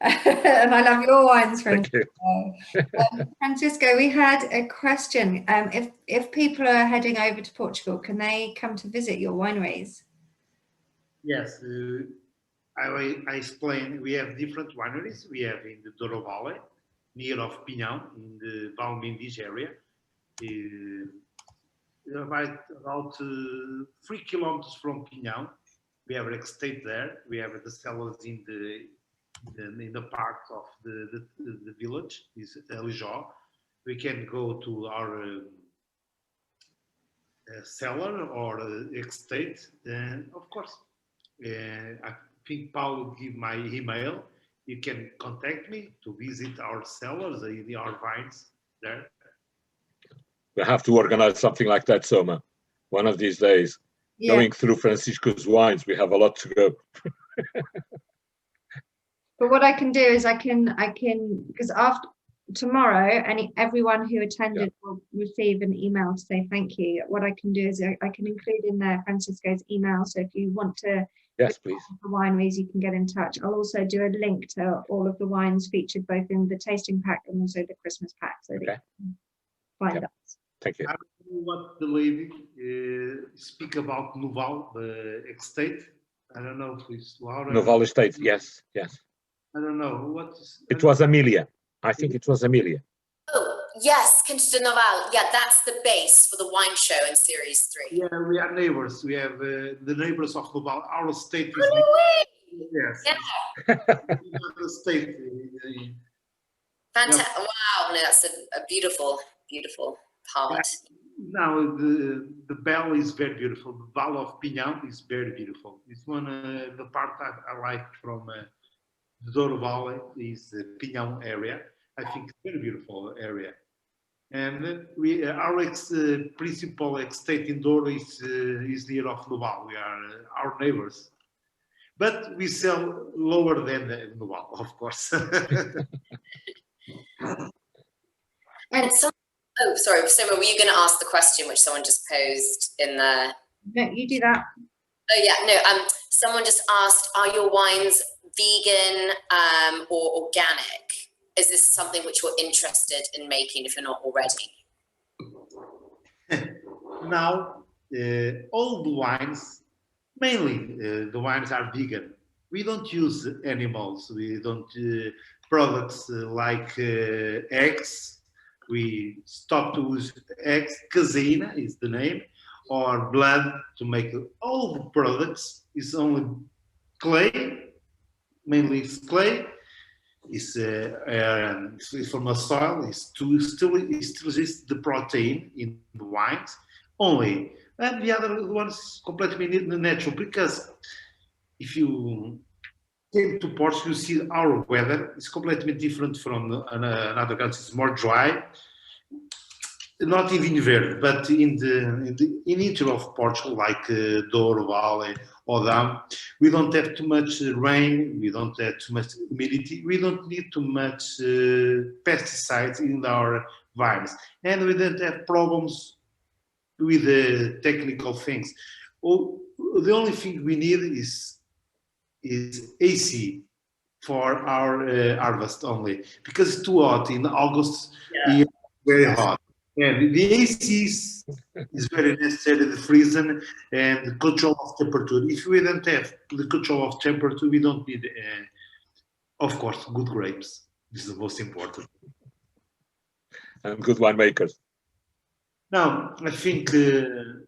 And I love your wines, Francisco. Francisco, we had a question. If people are heading over to Portugal, can they come to visit your wineries? Yes, I explain. We have different wineries. We have in the Douro Valley, near of Pinhão, in the Valmindiz area. About 3 kilometers from Pinhão. We have an estate there. We have the cellars in the part of the village, is Alijó. We can go to our cellar or estate, and of course, I think Paul will give my email. You can contact me to visit our cellars, our vines there. We have to organize something like that, Soma, one of these days. Yeah. Going through Francisco's wines, we have a lot to go. But what I can do is I can because after tomorrow, everyone who attended will receive an email to say thank you. What I can do is I can include in there Francisco's email. So if you want to, yes, please, the wineries, you can get in touch. I'll also do a link to all of the wines featured both in the tasting pack and also the Christmas pack, so that you can find us. Thank you. I don't know what the lady speak about Noval, the estate. I don't know if it's Laura. Noval estate, yes. I don't know what is. It was Amelia. I think it was Amelia. Oh yes, Quinta de Noval. Yeah, that's the base for the wine show in series 3. Yeah, we are neighbors. We have the neighbors of Noval. Our estate is. Oh, no way. Yes. Yeah. The state. Fantastic! Yeah. Wow, no, that's a beautiful, beautiful part. Now the bell is very beautiful. The bell of Pinhão is very beautiful. It's one the part I like from the Douro Valley is the Pinhão area. I think it's a very beautiful area. And our principal estate in Douro is near of Noval. We are our neighbors, but we sell lower than Noval, of course. And so. Oh, sorry, Soma, were you going to ask the question which someone just posed in the... No, you do that. Oh, yeah, no, someone just asked, are your wines vegan or organic? Is this something which you're interested in making if you're not already? Now, all the wines mainly the wines are vegan. We don't use animals. We don't products like eggs. We stop to use eggs. Caseina is the name, or blood to make all the products. Is only clay, mainly it's clay. It's from a soil. It's to still exists the protein in the wines only, and the other ones completely natural. Because if you came to Portugal, you see our weather is completely different from another countries. It's more dry, not even verde, but in interior of Portugal, like Douro Valley or Dam, we don't have too much rain, we don't have too much humidity, we don't need too much pesticides in our vines, and we don't have problems with the technical things. Oh, the only thing we need is AC for our harvest only, because it's too hot in August. Yeah. It's very hot. And the AC is very necessary, the freezing and the control of temperature. If we don't have the control of temperature, we don't need, of course, good grapes. This is the most important. And good winemakers. Now, I think the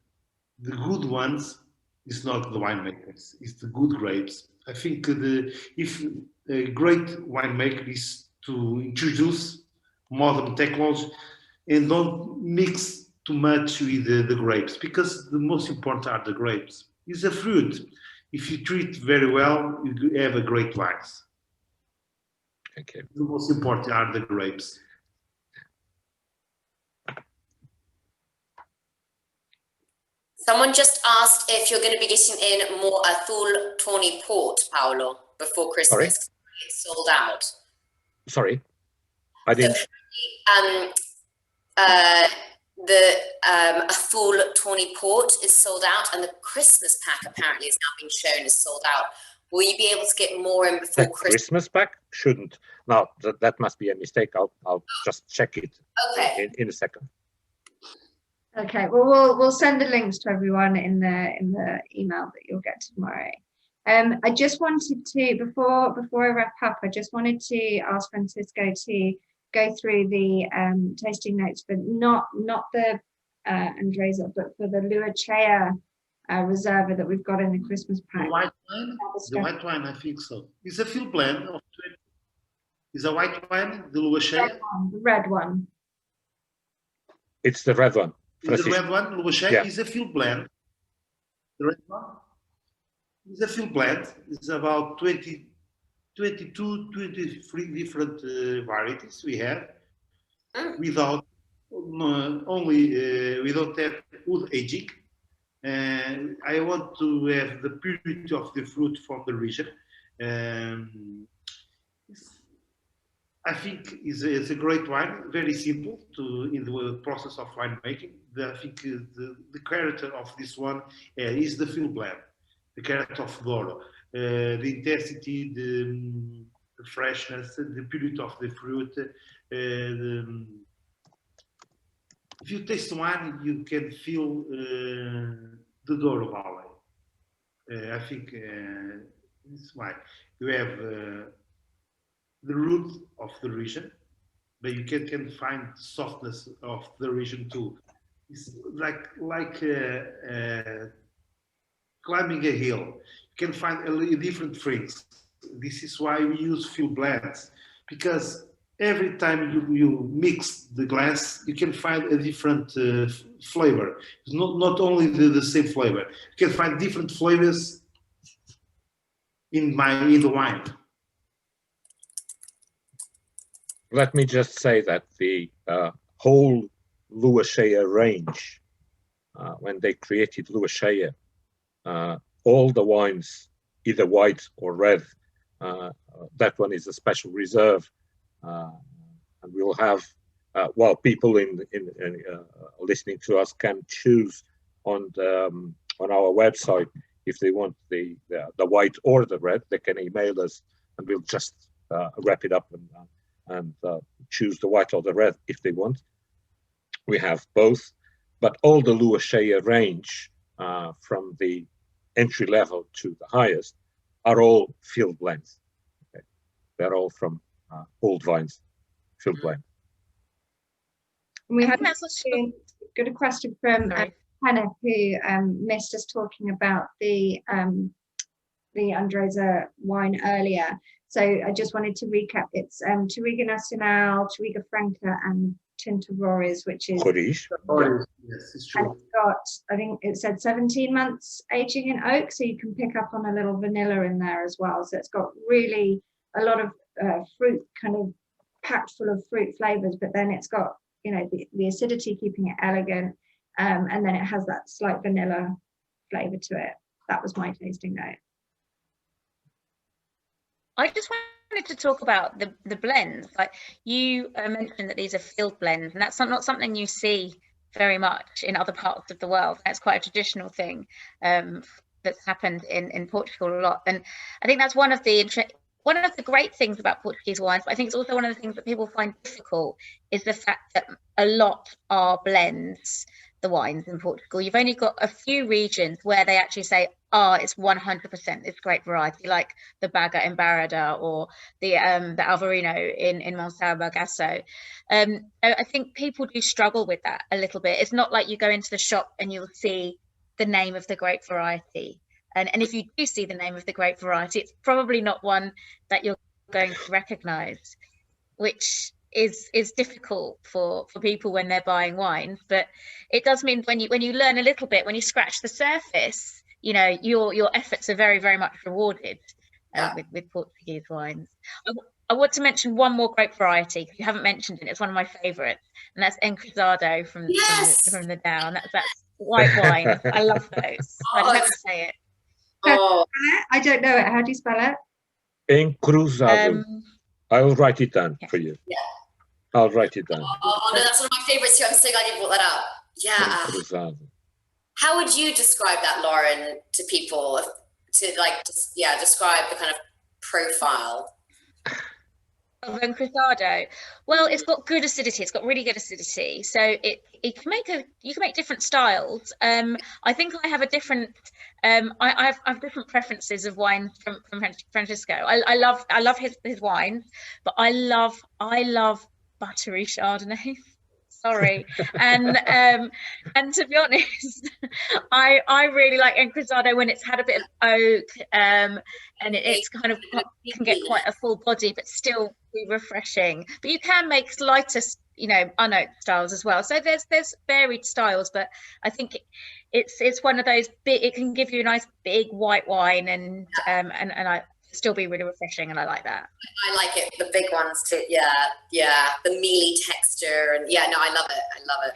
good ones is not the winemakers, it's the good grapes. I think if a great winemaker is to introduce modern technology and don't mix too much with the grapes, because the most important are the grapes. It's a fruit. If you treat very well, you have a great wines. Thank you. The most important are the grapes. Someone just asked if you're going to be getting in more Azul Tawny Port, Paolo, before Christmas. Sorry? It's sold out. Sorry, I didn't. The Azul Tawny Port is sold out, and the Christmas pack apparently is now being shown is sold out. Will you be able to get more in before The Christmas pack shouldn't. No, that must be a mistake. I'll just check it. Okay. In a second. Okay, well, we'll send the links to everyone in the email that you'll get tomorrow. I just wanted to, before I wrap up, I just wanted to ask Francisco to go through the tasting notes, but not the Andresa, but for the Luachea Reserva that we've got in the Christmas pack. The white wine, I think so. It's a full blend of 20. Is a white wine, the Luachea? The red one. It's the red one. Is the red one, Luachea, is a full blend. The red one is a full blend. It's about 22, 23 different varieties we have. Without only we don't have wood aging. And I want to have the purity of the fruit from the region. I think it's a great wine, very simple in the process of winemaking. I think the character of this one is the full blend, the character of Douro, the intensity, the freshness, the purity of the fruit. If you taste wine, you can feel the Douro Valley. I think this wine. You have the root of the region, but you can find the softness of the region too. It's like climbing a hill. You can find different things. This is why we use full blends, because every time you mix the glass, you can find a different flavor. It's not only the same flavor. You can find different flavors in the wine. Let me just say that the whole Luachea range, when they created Luachea, all the wines, either white or red, that one is a special reserve, and we'll have, well, people listening to us can choose on our website if they want the white or the red. They can email us, and we'll just wrap it up and choose the white or the red if they want. We have both, but all the Luachea range, from the entry level to the highest, are all field blends. Okay? They're all from old vines, field blend. We had that's got a question from Hannah, who missed us talking about the Andresa wine earlier. So I just wanted to recap. It's Touriga Nacional, Touriga Franca, and Tinta Roriz, which is Roriz. Yes, it's true. and it's got, I think it said 17 months aging in oak, so you can pick up on a little vanilla in there as well. So it's got really a lot of fruit, kind of packed full of fruit flavors, but then it's got, you know, the acidity keeping it elegant, and then it has that slight vanilla flavor to it. That was my tasting note. I just wanted to talk about the blends. Like you mentioned that these are field blends, and that's not something you see very much in other parts of the world. That's quite a traditional thing that's happened in Portugal a lot. And I think that's one of the great things about Portuguese wines, but I think it's also one of the things that people find difficult is the fact that a lot are blends, the wines in Portugal. You've only got a few regions where they actually say, it's 100% this great variety, like the Baga in Baroda or the Alvarinho in Monção Bagaço. I think people do struggle with that a little bit. It's not like you go into the shop and you'll see the name of the grape variety. And if you do see the name of the grape variety, it's probably not one that you're going to recognize, which is difficult for people when they're buying wines. But it does mean when you learn a little bit, when you scratch the surface, you know, your efforts are very, very much rewarded with Portuguese wines. I want to mention one more grape variety, because you haven't mentioned it. It's one of my favorites, and that's Encruzado from the Down. That's white wine. I love those. I just have to say it. Oh, I don't know it. How do you spell it? Encruzado. I'll write it down for you. Yeah. I'll write it down. Oh no, that's one of my favorites too. I'm so glad you brought that up. Yeah. Encruzado. How would you describe that, Lauren, to people? To describe the kind of profile of Encruzado. Well, it's got good acidity. It's got really good acidity. So you can make different styles. I think I have a different. I have different preferences of wine from Francisco. I love his wines, but I love buttery Chardonnay. Sorry, and to be honest, I really like Encruzado when it's had a bit of oak, and it's kind of can get quite a full body, but still be refreshing. But you can make lighter, unoaked styles as well. So there's varied styles, but I think it's one of those big. It can give you a nice big white wine, and I still be really refreshing, and I like that. I like it, the big ones too. Yeah, the mealy texture, and I love it.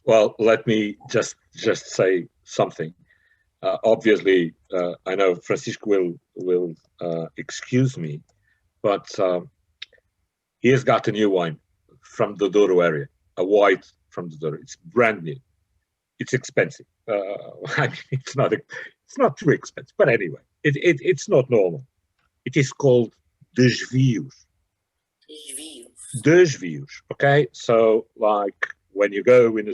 Well, let me just say something. Obviously, I know Francisco will excuse me, but he has got a new wine from the Douro area, a white from the Douro. It's brand new. It's expensive. I mean, it's not too expensive, but anyway, it's not normal. It is called Desvios. Desvios. Okay, so like when you go and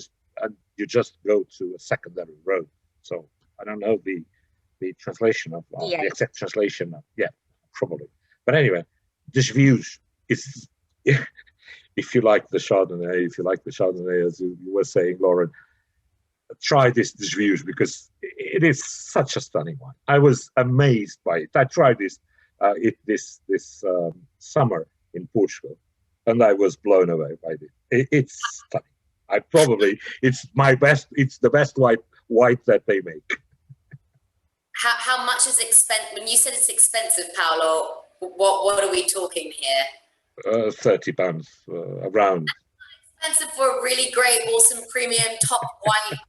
you just go to a secondary road. So I don't know the translation of the exact translation. Probably. But anyway, Desvios is if you like the Chardonnay, as you were saying, Lauren, try this Desvios because it is such a stunning wine. I was amazed by it. I tried this this summer in Portugal, and I was blown away by it. It's stunning. It's the best white that they make. How much is expensive? When you said it's expensive, Paolo, what are we talking here? £30 around. Expensive for a really great, awesome, premium, top white.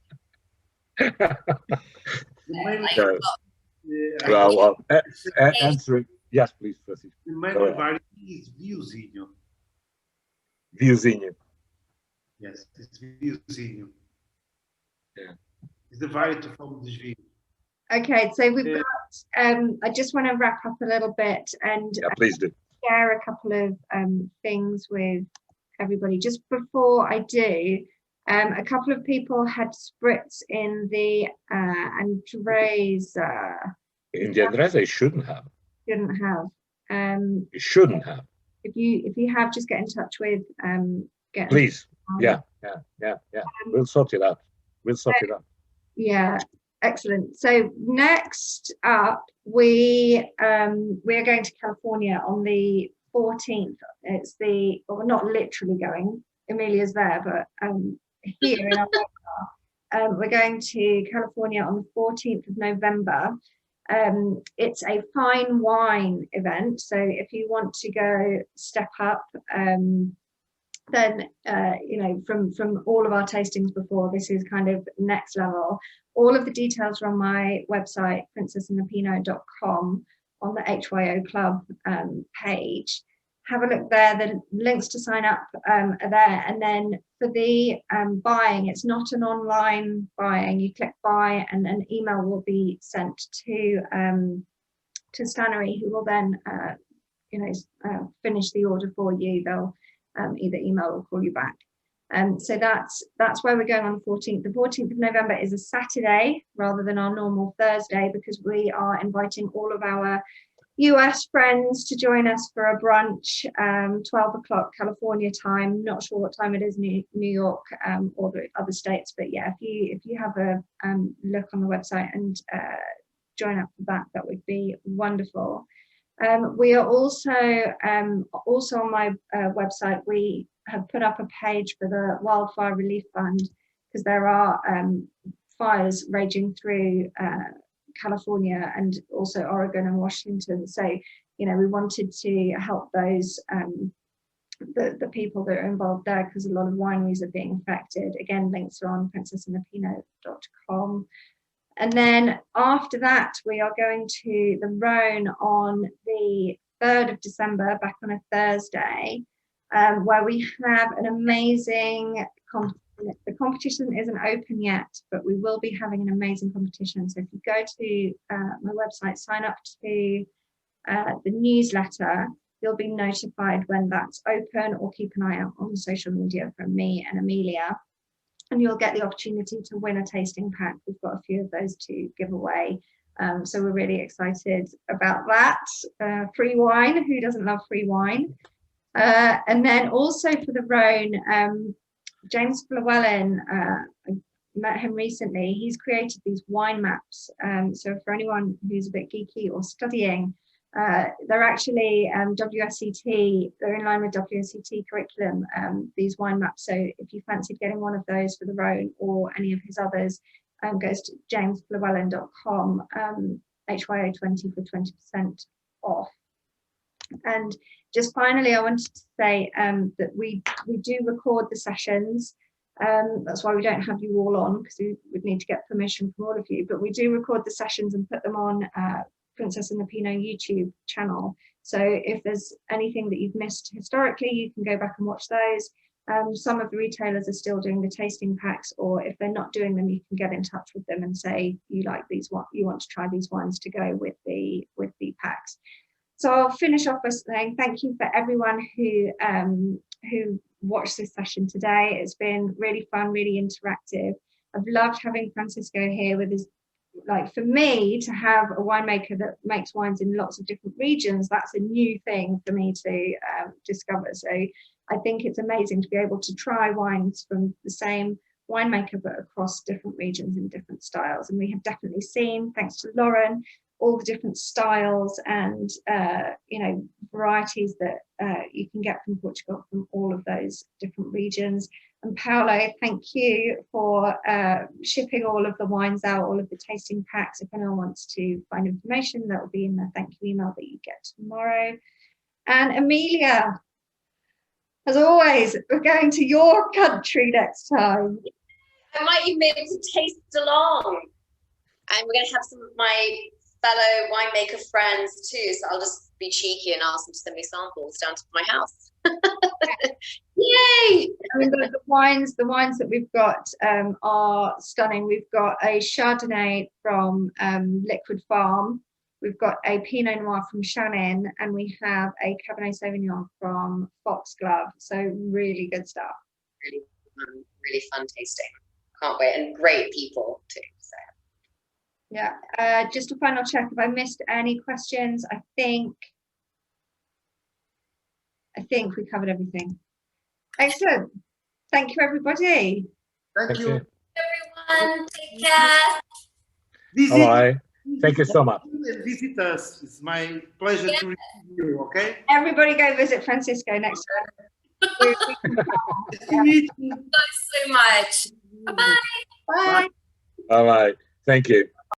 Answering. Yes, please, Francisco. The main variety is Viozinho. Viozinho. Yes, it's Viozinho. Yeah. It's the variety from Desvio. Okay, so we've got. I just want to wrap up a little bit and please do. Share a couple of things with everybody. Just before I do, A couple of people had spritz in the Andres. In the Andres, they shouldn't have. Shouldn't have. You shouldn't have. If you have, just get in touch with please. Yeah. We'll sort it out. Yeah, excellent. So next up, we are going to California on the 14th. It's well, not literally going. Emilia's there, but here in our car, we're going to California on the 14th of November. It's a fine wine event, so if you want to go step up, then from all of our tastings before, this is kind of next level. All of the details are on my website, princessandthepinot.com, on the HYO Club page. Have a look there. The links to sign up are there. And then for the buying, it's not an online buying. You click buy, and an email will be sent to Stannery, who will then finish the order for you. They'll either email or call you back. So that's where we're going on the 14th. The 14th of November is a Saturday rather than our normal Thursday, because we are inviting all of our US friends to join us for a brunch, 12 o'clock California time. Not sure what time it is in New York or the other states, but yeah, if you have a look on the website and join up for that would be wonderful. We are also on my website, we have put up a page for the Wildfire Relief Fund, because there are fires raging through California and also Oregon and Washington. So, we wanted to help those, the people that are involved there, because a lot of wineries are being affected. Again, links are on princessandthepinot.com. And then after that, we are going to the Rhone on the 3rd of December, back on a Thursday, where we have an amazing competition. The competition isn't open yet, but we will be having an amazing competition. So if you go to my website, sign up to the newsletter, you'll be notified when that's open, or keep an eye out on social media from me and Amelia. And you'll get the opportunity to win a tasting pack. We've got a few of those to give away. So we're really excited about that. Free wine, who doesn't love free wine? And then also for the Rhone, James Llewellyn, I met him recently. He's created these wine maps. So for anyone who's a bit geeky or studying, they're actually WSET, they're in line with WSET curriculum, these wine maps. So if you fancied getting one of those for the Rhone or any of his others, goes to jamesllewellyn.com, HYO20 for 20% off. And just finally, I wanted to say that we do record the sessions. That's why we don't have you all on, because we would need to get permission from all of you. But we do record the sessions and put them on Princess and the Pinot YouTube channel. So if there's anything that you've missed historically, you can go back and watch those. Some of the retailers are still doing the tasting packs, or if they're not doing them, you can get in touch with them and say you like these, you want to try these wines to go with the packs. So I'll finish off by saying thank you for everyone who watched this session today. It's been really fun, really interactive. I've loved having Francisco here with his, like, for me to have a winemaker that makes wines in lots of different regions, that's a new thing for me to discover. So I think it's amazing to be able to try wines from the same winemaker but across different regions and different styles. And we have definitely seen, thanks to Lauren, all the different styles and varieties that you can get from Portugal, from all of those different regions. And Paolo, thank you for shipping all of the wines out, all of the tasting packs. If anyone wants to find information, that will be in the thank you email that you get tomorrow. And Amelia, as always, we're going to your country next time. I might even be able to taste along. And we're going to have some of my fellow winemaker friends too, so I'll just be cheeky and ask them to send me samples down to my house. Yay! I mean, the wines that we've got are stunning. We've got a Chardonnay from Liquid Farm, we've got a Pinot Noir from Shannon, and we have a Cabernet Sauvignon from Foxglove. So really good stuff. Really really fun tasting. Can't wait, and great people too. So. Yeah, just a final check if I missed any questions. I think we covered everything. Excellent. Thank you, everybody. Thank you. Everyone, take care. Bye. Thank you so much. Visit us. It's my pleasure to receive you. Okay. Everybody go visit Francisco next time. Nice to meet you. Thanks so much. Bye-bye. Bye. Bye. Thank you.